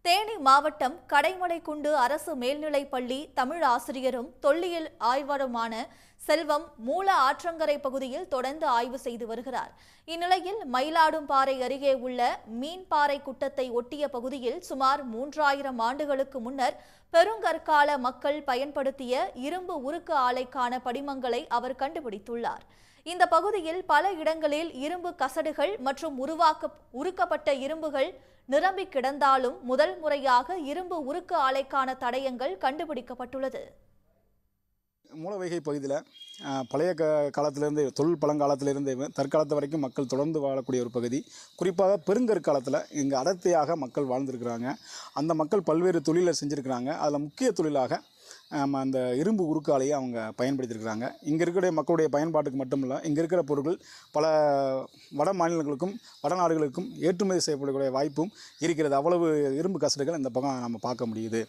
தேனி மாவட்டம் கடைமலைக்குண்டு அரசு மேல்நிலைப்பள்ளி தமிழ் ஆசிரியரும் தொல்லியல் ஆய்வருமான செல்வம் மூல ஆற்றங்கரை பகுதியில் தொடர்ந்து ஆய்வு செய்து வருகிறார். இந்நிலையில் மயிலாடும்பாறை அருகே உள்ள மீன்பாறை குட்டத்தை ஒட்டிய பகுதியில் சுமார் 3000 ஆண்டுகளுக்கு முன்னர் பெருங்கற்கால மக்கள் பயன்படுத்திய இரும்பு உருக்கு ஆலைக்கான படிமங்களை அவர் கண்டுபிடித்துள்ளார். இந்த பகுதியில் பல இடங்களில் இரும்பு கசடுகள் மற்றும் உருக்கப்பட்ட இரும்புகள் நிரம்பி கிடந்தாலும் முதல் முறையாக இரும்பு உருக்கு ஆலைக்கான தடயங்கள் கண்டுபிடிக்கப்பட்டுள்ளது.
மூலவைகை பகுதியில் பழைய காலத்திலேருந்து பழங்காலத்திலிருந்து தற்காலத்து வரைக்கும் மக்கள் தொடர்ந்து வாழக்கூடிய ஒரு பகுதி. குறிப்பாக பெருங்கற்காலத்தில் இங்கே அடர்த்தியாக மக்கள் வாழ்ந்திருக்கிறாங்க. அந்த மக்கள் பல்வேறு தொழிலை செஞ்சுருக்கிறாங்க. அதில் முக்கிய தொழிலாக அந்த இரும்பு உருக்காலையை அவங்க பயன்படுத்தியிருக்கிறாங்க. இங்கே இருக்கிற மக்களுடைய பயன்பாட்டுக்கு மட்டும் இல்லை, இங்கே இருக்கிற பொருட்கள் பல வட மாநிலங்களுக்கும் வடநாடுகளுக்கும் ஏற்றுமதி செய்யப்படக்கூடிய வாய்ப்பும் இருக்கிறது. அவ்வளவு இரும்பு கசடுகள் இந்த பக்கம் நம்ம பார்க்க முடியுது.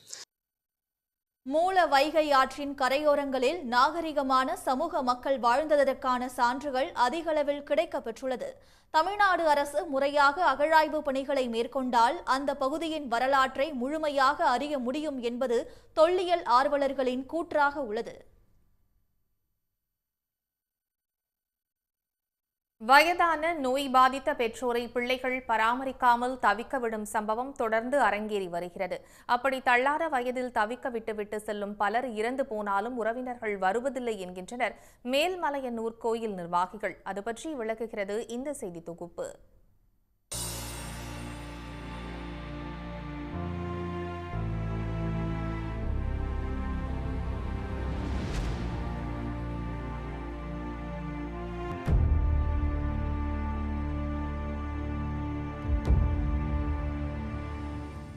மூல வைகை ஆற்றின் கரையோரங்களில் நாகரிகமான சமூக மக்கள் வாழ்ந்ததற்கான சான்றுகள் அதிகளவில் கிடைக்கப்பெற்றுள்ளது. தமிழ்நாடு அரசு முறையாக அகழாய்வு பணிகளை மேற்கொண்டால் அந்த பகுதியின் வரலாற்றை முழுமையாக அறிய முடியும் என்பது தொல்லியல் ஆர்வலர்களின் கூற்றாக உள்ளது.
வயதான நோய் பாதித்த பெற்றோரை பிள்ளைகள் பராமரிக்காமல் தவிக்க விடும் சம்பவம் தொடர்ந்து அரங்கேறி வருகிறது. அப்படி தள்ளாத வயதில் தவிக்க விட்டுவிட்டு செல்லும் பலர் இறந்து போனாலும் உறவினர்கள் வருவதில்லை என்கின்றனர் மேல்மலையனூர் கோயில் நிர்வாகிகள். அது பற்றி விளக்குகிறது இந்த செய்தி தொகுப்பு.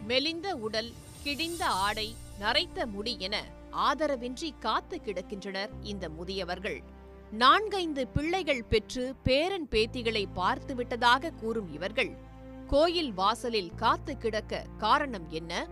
மெலிந்த உடல், கிழிந்த ஆடை, நரைத்த முடி என ஆதரவின்றி காத்து கிடக்கின்றனர் இந்த முதியவர்கள். 4-5 பிள்ளைகள் பெற்று பேரன் பேத்திகளை பார்த்து விட்டதாக கூறும் இவர்கள் கோயில் வாசலில் காத்து கிடக்க காரணம் என்ன?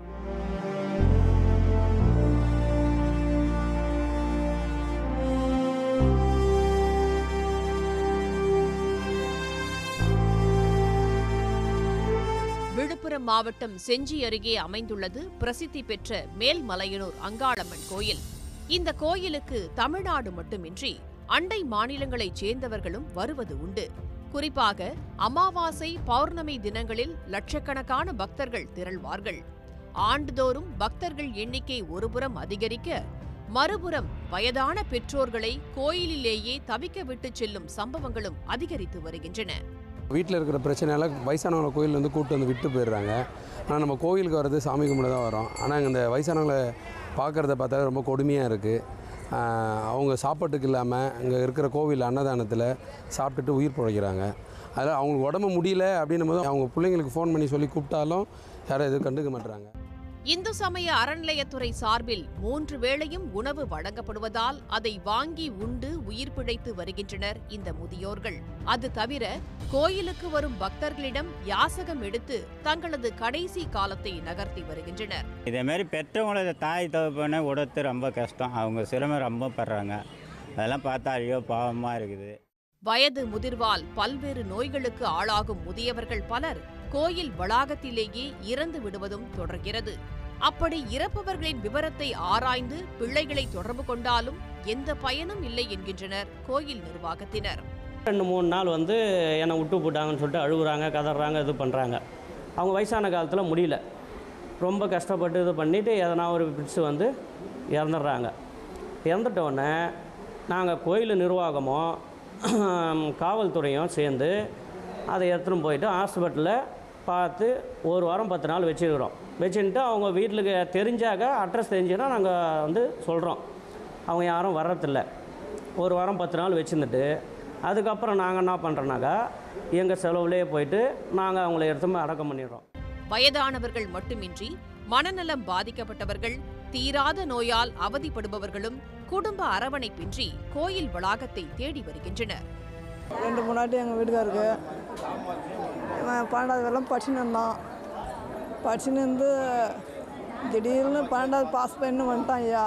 விழுப்புரம் மாவட்டம் செஞ்சி அருகே அமைந்துள்ளது பிரசித்தி பெற்ற மேல்மலையனூர் அங்காளம்மன் கோயில். இந்த கோயிலுக்கு தமிழ்நாடு மட்டுமின்றி அண்டை மாநிலங்களைச் சேர்ந்தவர்களும் வருவது உண்டு. குறிப்பாக அமாவாசை, பௌர்ணமி தினங்களில் லட்சக்கணக்கான பக்தர்கள் திரள்வார்கள். ஆண்டுதோறும் பக்தர்கள் எண்ணிக்கை ஒருபுறம் அதிகரிக்க, மறுபுறம் வயதான பெற்றோர்களை கோயிலிலேயே தவிக்க விட்டுச் செல்லும் சம்பவங்களும் அதிகரித்து வருகின்றன.
வீட்டில் இருக்கிற பிரச்சனையால் வயசானவங்களை கோயில் வந்து கூப்பிட்டு வந்து விட்டு போயிடுறாங்க. ஆனால் நம்ம கோயிலுக்கு வர்றது சாமி கும்பிட தான் வரோம். ஆனால் இந்த வயசானவங்களை பார்க்குறத பார்த்தா ரொம்ப கொடுமையாக இருக்குது. அவங்க சாப்பாட்டுக்கு இல்லாமல் இங்கே இருக்கிற கோவில் அன்னதானத்தில் சாப்பிட்டுட்டு உயிர் பிழைக்கிறாங்க. அதில் அவங்களுக்கு உடம்பு முடியல அப்படின்னும் போது அவங்க பிள்ளைங்களுக்கு ஃபோன் பண்ணி சொல்லி கூப்பிட்டாலும் யாரும் எதுவும் கண்டுக்க மாட்டுறாங்க.
இந்து சமய அறநிலையத்துறை சார்பில் 3 வேளையும் உணவு வழங்கப்படுவதால் அதை வாங்கி உண்டு உயிர் பிழைத்து வருகின்றனர் இந்த முதியோர்கள். அது தவிர கோயிலுக்கு வரும் பக்தர்களிடம் யாசகம் எடுத்து தங்களது கடைசி காலத்தை நகர்த்தி வருகின்றனர்.
இதே மாதிரி பெற்றவங்களோட தாய் தகப்பனை உடத்து ரொம்ப கஷ்டம். அவங்க சிரமம் ரொம்ப படுறாங்க. அதெல்லாம் பார்த்தா ஐயோ பாவமாக இருக்குது.
வயது முதிர்வால் பல்வேறு நோய்களுக்கு ஆளாகும் முதியவர்கள் பலர் கோயில் வளாகத்திலேயே இறந்து விடுவதும் தொடர்கிறது. அப்படி இறப்பவர்களின் விவரத்தை ஆராய்ந்து பிள்ளைகளை தொடர்பு கொண்டாலும் எந்த பயனும் இல்லை என்கின்றனர் கோயில் நிர்வாகத்தினர்.
2-3 நாள் வந்து என்னை விட்டு போட்டாங்கன்னு சொல்லிட்டு அழுகுறாங்க, கதறாங்க, இது பண்ணுறாங்க. அவங்க வயசான காலத்தில் முடியல, ரொம்ப கஷ்டப்பட்டு இது பண்ணிவிட்டு எதனா ஒரு பிடிச்சி வந்து இறந்துடுறாங்க. இறந்துட்டோடனே நாங்கள் கோயில் நிர்வாகமும் காவல்துறையும் சேர்ந்து அதை எடுத்துகிட்டு போயிட்டு ஹாஸ்பிட்டலில் பார்த்து 1 வாரம் 10 நாள் வச்சுருக்கிறோம். வச்சுட்டு அவங்க வீட்டுக்கு தெரிஞ்சாக்க அட்ரஸ் தெரிஞ்சுன்னா நாங்கள் வந்து சொல்கிறோம். அவங்க யாரும் வர்றதில்ல. 1 வாரம் 10 நாள் வச்சுருந்துட்டு அதுக்கப்புறம் நாங்கள் என்ன பண்ணுறோன்னாக்கா எங்கள் செலவுலேயே போயிட்டு நாங்கள் அவங்கள எடுத்து அடக்கம் பண்ணிடுறோம்.
வயதானவர்கள் மட்டுமின்றி மனநலம் பாதிக்கப்பட்டவர்கள், தீராத நோயால் அவதிப்படுபவர்களும் குடும்ப அரவணைப்பின்றி கோயில் வளாகத்தை தேடி வருகின்றனர்.
2-3 நாட்டு எங்கள் வீட்டுக்காருக்கு 12வது வரலாம் படிச்சுன்னு இருந்தான். படிச்சுன்னு இருந்து திடீர்னு 12வது பாஸ் பண்ணி வந்துட்டான். ஐயா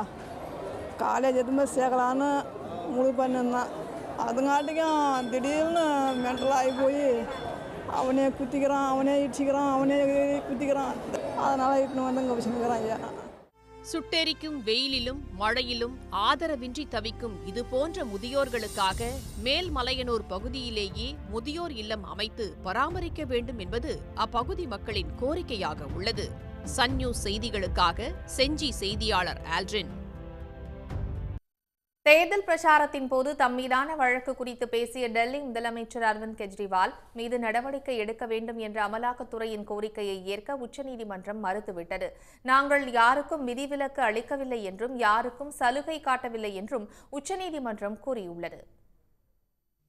காலேஜ் எதுவுமே சேர்க்கலான்னு முடிவு பண்ணியிருந்தான். அதுங்காட்டிக்கும் திடீர்னு மென்டல் ஆகி போய் அவனே குத்திக்கிறான், அவனே இடிச்சிக்கிறான், அவனே குத்திக்கிறான். அதனால் இட்டுன்னு வந்து இங்கே வச்சுக்கிறான். ஐயா
சுட்டெரிக்கும் வெயிலிலும் மழையிலும் ஆதரவின்றி தவிக்கும் இதுபோன்ற முதியோர்களுக்காக மேல்மலையனூர் பகுதியிலேயே முதியோர் இல்லம் அமைத்து பராமரிக்க வேண்டும் என்பது அப்பகுதி மக்களின் கோரிக்கையாக உள்ளது. சன் நியூஸ் செய்திகளுக்காக செஞ்சி செய்தியாளர் ஆல்ட்ரின்.
தேர்தல் பிரச்சாரத்தின் போது தம்மீதான வழக்கு குறித்து பேசிய டெல்லி முதலமைச்சர் அரவிந்த் கெஜ்ரிவால் மீது நடவடிக்கை எடுக்க வேண்டும் என்ற அமலாக்கத்துறையின் கோரிக்கையை ஏற்க உச்சநீதிமன்றம் மறுத்துவிட்டது. நாங்கள் யாருக்கும் விதிவிலக்கு அளிக்கவில்லை என்றும் யாருக்கும் சலுகை காட்டவில்லை என்றும் உச்சநீதிமன்றம் கூறியுள்ளது.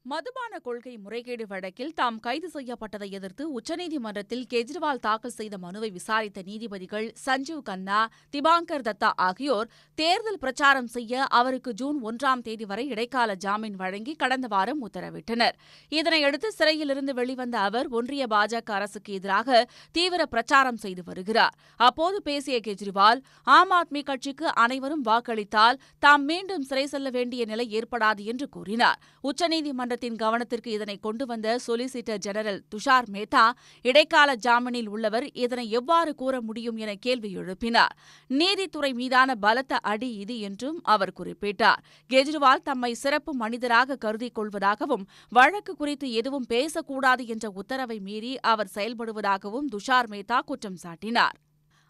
மதுபான கொள்கை முறைகேடு வழக்கில் தாம் கைது செய்யப்பட்டதை எதிர்த்து உச்சநீதிமன்றத்தில் கெஜ்ரிவால் தாக்கல் செய்த மனுவை விசாரித்த நீதிபதிகள் சஞ்சீவ் கன்னா, திபாங்கர் தத்தா ஆகியோர் தேர்தல் பிரச்சாரம் செய்ய அவருக்கு ஜூன் 1ஆம் தேதி வரை இடைக்கால ஜாமீன் வழங்கி கடந்த வாரம் உத்தரவிட்டனர். இதனையடுத்து சிறையிலிருந்து வெளிவந்த அவர் ஒன்றிய பாஜக அரசுக்கு எதிராக தீவிர பிரச்சாரம் செய்து வருகிறார். அப்போது பேசிய கெஜ்ரிவால், ஆம் ஆத்மி கட்சிக்கு அனைவரும் வாக்களித்தால் தாம் மீண்டும் சிறை செல்ல வேண்டிய நிலை ஏற்படாது என்று கூறினார். உச்சநீதிமன்ற கவனத்திற்கு இதனை கொண்டு வந்த சொலிசிட்டர் ஜெனரல் துஷார் மேத்தா, இடைக்கால ஜாமீனில் உள்ளவர் இதனை எவ்வாறு கூற முடியும் என கேள்வி எழுப்பினார். நீதித்துறை மீதான பலத்த அடி இது என்றும் அவர் குறிப்பிட்டார். கெஜ்ரிவால் தம்மை சிறப்பு மனிதராக கருதிக் கொள்வதாகவும் வழக்கு குறித்து எதுவும் பேசக்கூடாது என்ற உத்தரவை மீறி அவர் செயல்படுவதாகவும் துஷார் மேத்தா குற்றம் சாட்டினார்.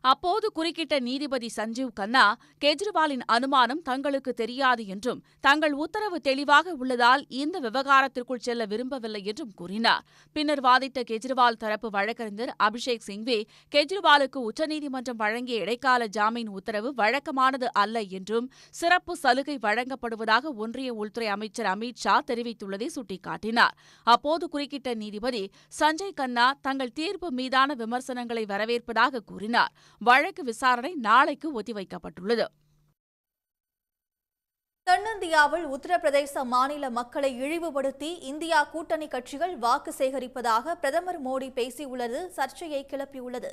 அப்போது குறுக்கிட்ட நீதிபதி சஞ்சீவ் கன்னா, கெஜ்ரிவாலின் அனுமானம் தங்களுக்கு தெரியாது என்றும் தங்கள் உத்தரவு தெளிவாக உள்ளதால் இந்த விவகாரத்திற்குள் செல்ல விரும்பவில்லை என்றும் கூறினார். பின்னர் வாதிட்ட கெஜ்ரிவால் தரப்பு வழக்கறிஞர் அபிஷேக் சிங்வி, கெஜ்ரிவாலுக்கு உச்சநீதிமன்றம் வழங்கிய இடைக்கால ஜாமீன் உத்தரவு வழக்கமானது அல்ல என்றும் சிறப்பு சலுகை வழங்கப்படுவதாக ஒன்றிய உள்துறை அமைச்சர் அமித் ஷா தெரிவித்துள்ளதை சுட்டிக்காட்டினார். அப்போது குறுக்கிட்ட நீதிபதி சஞ்சய் கன்னா தங்கள் தீர்ப்பு மீதான விமர்சனங்களை வரவேற்பதாக கூறினார். வழக்கு விசாரணை நாளைக்கு ஒத்திவைக்கப்பட்டுள்ளது.
தென்னிந்தியாவில் உத்தரப்பிரதேச மாநில மக்களை இழிவுபடுத்தி இந்தியா கூட்டணி கட்சிகள் வாக்கு சேகரிப்பதாக பிரதமர் மோடி பேசியுள்ளது சர்ச்சையை கிளப்பியுள்ளது.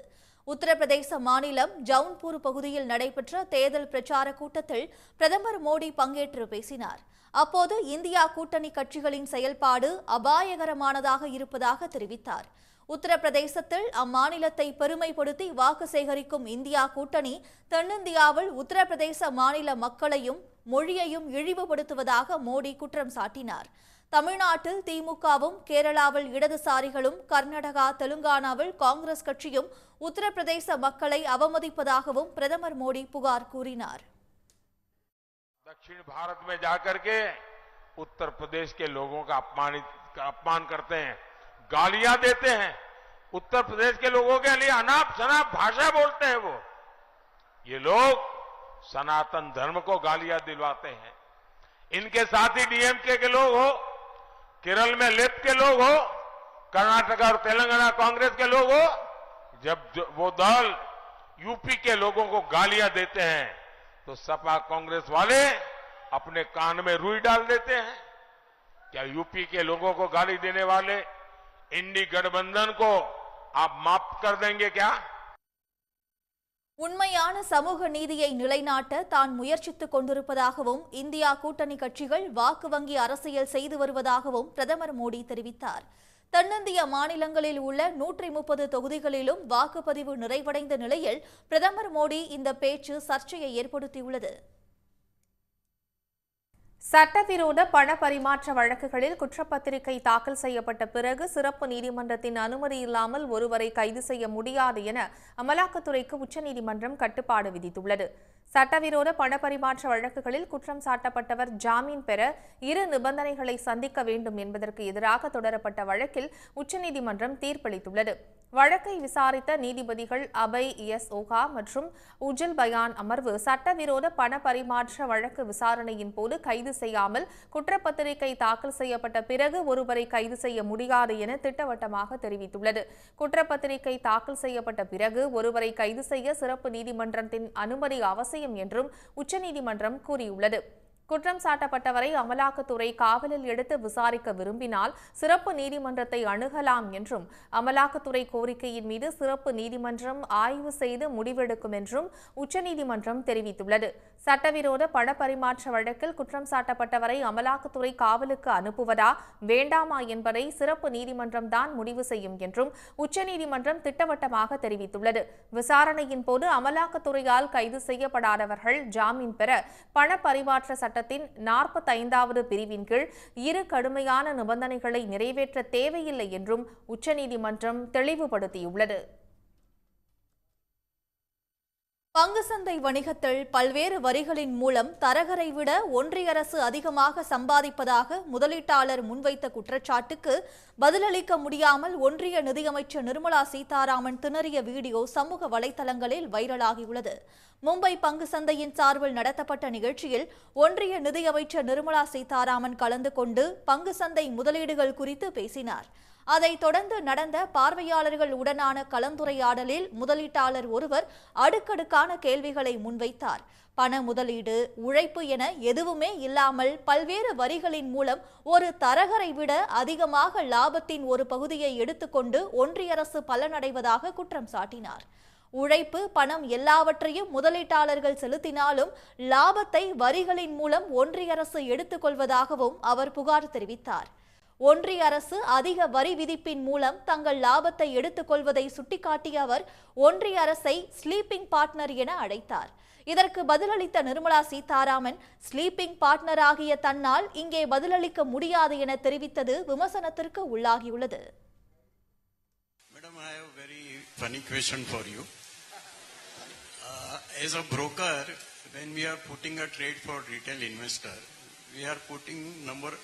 உத்தரப்பிரதேச மாநிலம் ஜவுன்பூர் பகுதியில் நடைபெற்ற தேர்தல் பிரச்சார கூட்டத்தில் பிரதமர் மோடி பங்கேற்று பேசினார். அப்போது இந்தியா கூட்டணி கட்சிகளின் செயல்பாடு அபாயகரமானதாக இருப்பதாக தெரிவித்தார். உத்தரப்பிரதேசத்தில் அம்மாநிலத்தை பெருமைப்படுத்தி வாக்கு சேகரிக்கும் இந்தியா கூட்டணி தென்னிந்தியாவில் உத்தரப்பிரதேச மாநில மக்களையும் மொழியையும் இழிவுபடுத்துவதாக மோடி குற்றம் சாட்டினார். தமிழ்நாட்டில் திமுகவும், கேரளாவில் இடதுசாரிகளும், கர்நாடகா, தெலுங்கானாவில் காங்கிரஸ் கட்சியும் உத்தரப்பிரதேச மக்களை அவமதிப்பதாகவும் பிரதமர் மோடி புகார் கூறினார்.
दक्षिण भारत में जाकर के उत्तर प्रदेश के लोगों का अपमान करते हैं, गालियां देते हैं, उत्तर प्रदेश के लोगों के लिए अनाप शनाप भाषा बोलते हैं। वो ये लोग सनातन धर्म को गालियां दिलवाते हैं। इनके साथ ही डीएमके के लोग हो, केरल में लेफ्ट के लोग हो, कर्नाटक और तेलंगाना कांग्रेस के लोग हो, जब वो दल यूपी के लोगों को गालियां देते हैं तो सपा कांग्रेस वाले अपने कान में रुई डाल देते हैं। क्या यूपी के लोगों को गाली देने वाले इंडी गठबंधन को आप माफ कर देंगे क्या?
உண்மையான சமூக நீதியை நிலைநாட்ட தான் முயற்சித்துக் கொண்டிருப்பதாகவும் இந்தியா கூட்டணி கட்சிகள் வாக்கு வங்கி அரசியல் செய்து வருவதாகவும் பிரதமர் மோடி தெரிவித்தார். தென்னிந்திய மாநிலங்களில் உள்ள 130 தொகுதிகளிலும் வாக்குப்பதிவு நிறைவடைந்த நிலையில் பிரதமர் மோடி இந்த பேச்சு சர்ச்சையை ஏற்படுத்தியுள்ளது.
சட்டவிரோத பண பரிமாற்ற வழக்குகளில் குற்றப்பத்திரிகை தாக்கல் செய்யப்பட்ட பிறகு சிறப்பு நீதிமன்றத்தின் அனுமதி இல்லாமல் ஒருவரை கைது செய்ய முடியாது என அமலாக்கத்துறைக்கு உச்சநீதிமன்றம் கட்டுப்பாடு விதித்துள்ளது. சட்டவிரோத பண பரிமாற்ற வழக்குகளில் குற்றம் சாட்டப்பட்டவர் ஜாமீன் பெற 2 நிபந்தனைகளை சந்திக்க வேண்டும் என்பதற்கு எதிராக தொடரப்பட்ட வழக்கில் உச்சநீதிமன்றம் தீர்ப்பளித்துள்ளது. வழக்கை விசாரித்த நீதிபதிகள் அபய் எஸ் ஓகா மற்றும் உஜில் பயான் அமர்வு சட்டவிரோத பண பரிமாற்ற வழக்கு விசாரணையின் போது கைது செய்யாமல் குற்றப்பத்திரிகை தாக்கல் செய்யப்பட்ட பிறகு ஒருவரை கைது செய்ய முடியாது என திட்டவட்டமாக தெரிவித்துள்ளது. குற்றப்பத்திரிகை தாக்கல் செய்யப்பட்ட பிறகு ஒருவரை கைது செய்ய சிறப்பு நீதிமன்றத்தின் அனுமதி அவசியம் என்றும் உச்சநீதிமன்றம் கூறியுள்ளது. குற்றம் சாட்டப்பட்டவரை அமலாக்கத்துறை காவலில் எடுத்து விசாரிக்க விரும்பினால் சிறப்பு நீதிமன்றத்தை அணுகலாம் என்றும் அமலாக்கத்துறை கோரிக்கையின் மீது சிறப்பு நீதிமன்றம் ஆய்வு செய்து முடிவெடுக்கும் என்றும் உச்சநீதிமன்றம் தெரிவித்துள்ளது. சட்டவிரோத பண பரிமாற்ற வழக்கில் குற்றம் சாட்டப்பட்டவரை அமலாக்கத்துறை காவலுக்கு அனுப்புவதா வேண்டாமா என்பதை சிறப்பு நீதிமன்றம் தான் முடிவு செய்யும் என்றும் உச்சநீதிமன்றம் திட்டவட்டமாக தெரிவித்துள்ளது. விசாரணையின் போது அமலாக்கத்துறையால் கைது செய்யப்படாதவர்கள் ஜாமீன் பெற பண பரிமாற்ற சட்டத்தின் 45வது பிரிவின் கீழ் 2 கடுமையான நிபந்தனைகளை நிறைவேற்ற தேவையில்லை என்றும் உச்சநீதிமன்றம் தெளிவுபடுத்தியுள்ளது.
பங்கு சந்தை வணிகத்தில் பல்வேறு வரிகளின் மூலம் தரகரை விட ஒன்றிய அரசு அதிகமாக சம்பாதிப்பதாக முதலீட்டாளர் முன்வைத்த குற்றச்சாட்டுக்கு பதிலளிக்க முடியாமல் ஒன்றிய நிதியமைச்சர் நிர்மலா சீதாராமன் திணறிய வீடியோ சமூக வலைதளங்களில் வைரலாகியுள்ளது. மும்பை பங்கு சந்தையின் சார்பில் நடத்தப்பட்ட நிகழ்ச்சியில் ஒன்றிய நிதியமைச்சர் நிர்மலா சீதாராமன் கலந்து கொண்டு பங்கு சந்தை முதலீடுகள் குறித்து பேசினார். அதைத் தொடர்ந்து நடந்த பார்வையாளர்கள் உடனான கலந்துரையாடலில் முதலீட்டாளர் ஒருவர் அடுக்கடுக்கான கேள்விகளை முன்வைத்தார். பண முதலீடு, உழைப்பு என எதுவுமே இல்லாமல் பல்வேறு வரிகளின் மூலம் ஒரு தரகரை விட அதிகமாக லாபத்தின் ஒரு பகுதியை எடுத்துக்கொண்டு ஒன்றிய அரசு பலனடைவதாக குற்றம் சாட்டினார். உழைப்பு, பணம் எல்லாவற்றையும் முதலீட்டாளர்கள் செலுத்தினாலும் லாபத்தை வரிகளின் மூலம் ஒன்றிய அரசு எடுத்துக்கொள்வதாகவும் அவர் புகார் தெரிவித்தார். ஒன்றிய அரசு அதிக வரி விதிப்பின் மூலம் தங்கள் லாபத்தை எடுத்துக் கொள்வதை சுட்டிக்காட்டிய அவர் ஒன்றிய அரசை ஸ்லீப்பிங் பார்ட்னர் என அழைத்தார். இதற்கு பதிலளித்த நிர்மலா சீதாராமன், ஸ்லீப்பிங் பார்ட்னர் ஆகிய தன்னால் இங்கே பதிலளிக்க முடியாது என தெரிவித்தது விமர்சனத்திற்கு உள்ளாகியுள்ளது.
Madam, I have a very funny question for you. As a broker, when we are putting a trade for retail investor, we are putting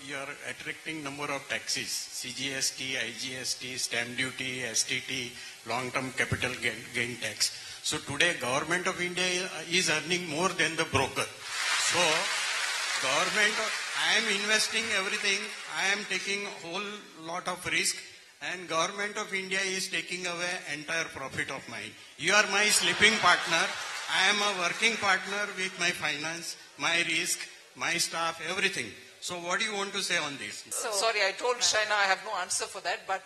you are attracting number of taxes, CGST, IGST, stamp duty, STT, long-term capital gain tax. So today government of India is earning more than the broker. So I am investing everything, I am taking a whole lot of risk, and government of India is taking away entire profit of mine. You are my sleeping partner, I am a working partner with my finance, my risk, my staff, everything. So what do you want to say on this?
Sorry, I told Shaina I have no answer for that, but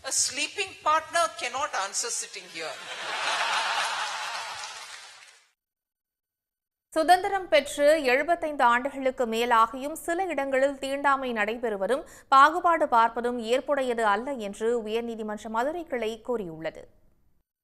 a sleeping partner cannot answer sitting here.
சுதந்திரம் பெற்று 75 ஆண்டுகளுக்கு மேலாகியும் சில இடங்களில் தீண்டாமை நடைபெறுவதும் பாகுபாடு பார்ப்பதும் ஏற்புடையது அல்ல என்று உயர்நீதிமன்ற மதுரை கிளை கூறியுள்ளது.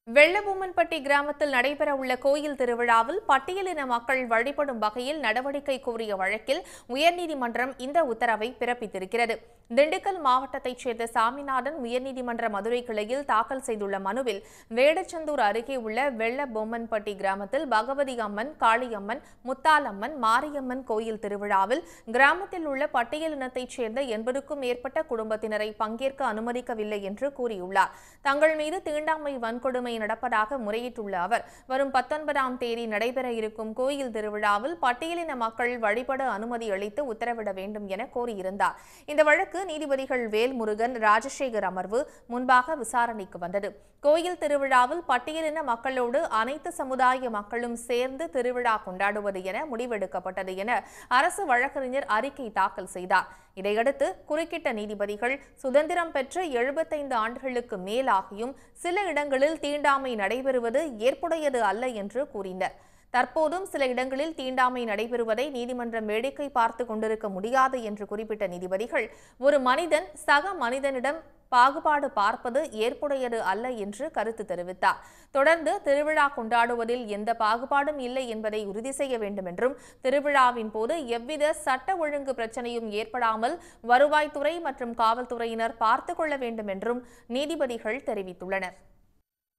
வெள்ளபொம்மன்பட்டி கிராமத்தில் நடைபெறவுள்ள கோயில் திருவிழாவில் பட்டியலின மக்கள் வழிபடும் வகையில் நடவடிக்கை கோரிய வழக்கில் உயர்நீதிமன்றம் இந்த உத்தரவை பிறப்பித்திருக்கிறது. திண்டுக்கல் மாவட்டத்தைச் சேர்ந்த சாமிநாதன் உயர்நீதிமன்ற மதுரை கிளையில் தாக்கல் செய்துள்ள மனுவில் வேடச்சந்தூர் அருகே உள்ள வெள்ளபொம்மன்பட்டி கிராமத்தில் பகவதி அம்மன், காளியம்மன், முத்தாலம்மன், மாரியம்மன் கோயில் திருவிழாவில் கிராமத்தில் உள்ள பட்டியலினத்தைச் சேர்ந்த 80க்கும் மேற்பட்ட குடும்பத்தினரை பங்கேற்க அனுமதிக்கவில்லை என்று கூறியுள்ளார். தங்கள் மீது தீண்டாமை வன்கொடுமை நடப்பதாக முறையிட்டுள்ள அவர் வரும் 19ஆம் தேதி நடைபெற இருக்கும் கோயில் திருவிழாவில் பட்டியலின மக்கள் வழிபட அனுமதி அளித்து உத்தரவிட வேண்டும் என கோரியிருந்தார். இந்த வழக்கு நீதிபதிகள் வேல்முருகன், ராஜசேகர் அமர்வு முன்பாக விசாரணைக்கு வந்தது. கோயில் திருவிழாவில் பட்டியலின மக்களோடு அனைத்து சமுதாய மக்களும் சேர்ந்து திருவிழா கொண்டாடுவது என முடிவெடுக்கப்பட்டது என அரசு வழக்கறிஞர் அறிக்கை தாக்கல் செய்தார். இதையடுத்து குறுக்கிட்ட நீதிபதிகள் சுதந்திரம் பெற்ற 75 ஆண்டுகளுக்கு மேலாகியும் சில இடங்களில் தீண்டாமை நடைபெறுவது ஏற்புடையது அல்ல என்று கூறினர். தற்போதும் சில இடங்களில் தீண்டாமை நடைபெறுவதை நீதிமன்றம் வேடிக்கை பார்த்து கொண்டிருக்க முடியாது என்று குறிப்பிட்ட நீதிபதிகள் ஒரு மனிதன் சக மனிதனிடம் பாகுபாடு பார்ப்பது ஏற்புடையது அல்ல என்று கருத்து தெரிவித்தார். தொடர்ந்து திருவிழா கொண்டாடுவதில் எந்த பாகுபாடும் இல்லை என்பதை உறுதி செய்ய வேண்டும் என்றும் திருவிழாவின் போது எவ்வித சட்ட ஒழுங்கு பிரச்சனையும் ஏற்படாமல் வருவாய்த்துறை மற்றும் காவல்துறையினர் பார்த்துக் கொள்ள வேண்டும் என்றும் நீதிபதிகள் தெரிவித்துள்ளனர்.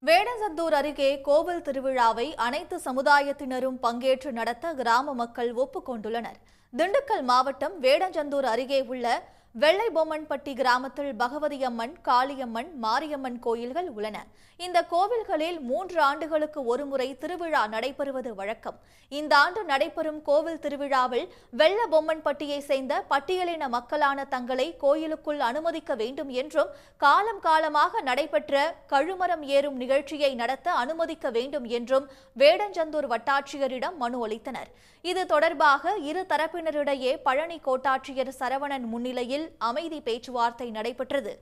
வேடச்சந்தூர் அருகே கோவில் திருவிழாவை அனைத்து சமுதாயத்தினரும் பங்கேற்று நடத்த கிராம மக்கள் ஒப்புக்கொண்டுள்ளனர். திண்டுக்கல் மாவட்டம் வேடச்சந்தூர் அருகே உள்ள வெள்ளைபொம்மன்பட்டி கிராமத்தில் பகவதி அம்மன், காளியம்மன், மாரியம்மன் கோயில்கள் உள்ளன. இந்த கோவில்களில் 3 ஆண்டுகளுக்கு ஒருமுறை திருவிழா நடைபெறுவது வழக்கம். இந்த ஆண்டு நடைபெறும் கோவில் திருவிழாவில் வெள்ளபொம்மன்பட்டியை சேர்ந்த பட்டியலின மக்களான தங்களை கோயிலுக்குள் அனுமதிக்க வேண்டும் என்றும் காலம் காலமாக நடைபெற்ற கழுமரம் ஏறும் நிகழ்ச்சியை நடத்த அனுமதிக்க வேண்டும் என்றும் வேடச்சந்தூர் வட்டாட்சியரிடம் மனு அளித்தனர். இது தொடர்பாக இரு தரப்பினரிடையே பழனி கோட்டாட்சியர் சரவணன் முன்னிலையில் அமைதி பேச்சுவார்த்தை நடைபெற்றது.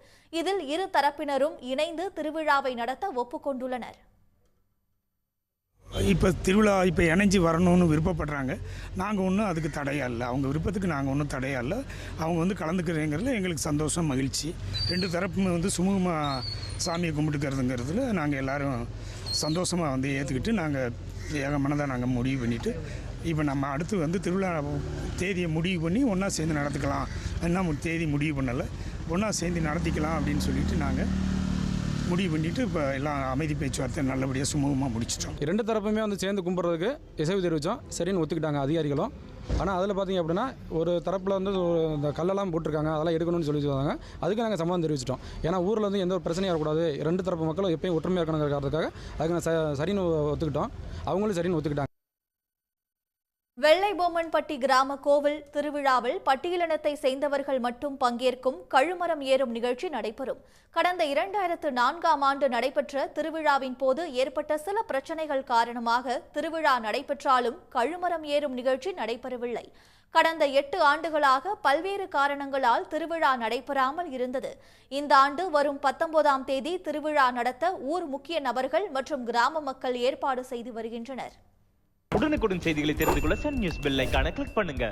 இதில் இரு தரப்பினரும் இணைந்து திருவிழாவை நடத்த ஒப்புக்கொண்டுள்ளனர்.
இப்போ திருவிழா இப்போ இணைஞ்சி வரணும்னு விருப்பப்படுறாங்க. நாங்கள் ஒன்றும் அதுக்கு தடையா இல்லை, அவங்க விருப்பத்துக்கு நாங்கள் ஒன்றும் தடையா இல்லை. அவங்க வந்து கலந்துக்கிறதுங்கிறதுல எங்களுக்கு சந்தோஷம், மகிழ்ச்சி. 2 தரப்புமே வந்து சுமூகமாக சாமியை கும்பிட்டுக்கிறதுங்கிறதுல நாங்கள் எல்லோரும் சந்தோஷமாக வந்து ஏற்றுக்கிட்டு நாங்கள் ஏகமனதாக நாங்கள் முடிவு பண்ணிவிட்டு இப்போ நம்ம அடுத்து வந்து திருவிழா தேதியை முடிவு பண்ணி ஒன்றா சேர்ந்து நடத்திக்கலாம். என்ன தேதி முடிவு பண்ணலை, ஒன்றா சேர்ந்து நடத்திக்கலாம் அப்படின்னு சொல்லிட்டு நாங்கள் முடிவு பண்ணிவிட்டு இப்போ எல்லாம் அமைதி பேச்சுவார்த்தை நல்லபடியாக சுமூகமாக முடிச்சிட்டோம்.
2 தரப்புமே வந்து சேர்ந்து கும்பிட்றதுக்கு இசைவு தெரிவித்தோம். சரின்னு ஒத்துக்கிட்டாங்க அதிகாரிகளும். ஆனால் அதில் பார்த்திங்க அப்படின்னா ஒரு தரப்பில் வந்து இந்த கல்லெல்லாம் போட்டிருக்காங்க, அதெல்லாம் எடுக்கணும்னு சொல்லி சொன்னாங்க. அதுக்கு நாங்கள் சம்மதம் தெரிவிச்சிட்டோம். ஏன்னா ஊரில் வந்து எந்த ஒரு பிரச்சனையும் வரக்கூடாது, 2 தரப்பு மக்களும் எப்பயும் ஒற்றுமையாக இருக்கணுங்கிறதுக்காக அதுக்கு நான் சரின்னு ஒத்துக்கிட்டோம். அவங்களும் சரின்னு ஒத்துக்கிட்டாங்க.
வெள்ளைபொம்மன்பட்டி கிராம கோவில் திருவிழாவில் பட்டியலினத்தை சேர்ந்தவர்கள் மட்டும் பங்கேற்கும் கழுமரம் ஏறும் நிகழ்ச்சி நடைபெறும். கடந்த 2004ஆம் ஆண்டு நடைபெற்ற திருவிழாவின் போது ஏற்பட்ட சில பிரச்சனைகள் காரணமாக திருவிழா நடைபெற்றாலும் கழுமரம் ஏறும் நிகழ்ச்சி நடைபெறவில்லை. கடந்த 8 ஆண்டுகளாக பல்வேறு காரணங்களால் திருவிழா நடைபெறாமல் இருந்தது. இந்த ஆண்டு வரும் 19ஆம் தேதி திருவிழா நடத்த ஊர் முக்கிய நபர்கள் மற்றும் கிராம மக்கள் ஏற்பாடு செய்து வருகின்றனர்.
உடனுக்குடன் செய்திகளை தெரிந்து கொள்ள சன் நியூஸ் பெல் ஐகானை கிளிக் பண்ணுங்க.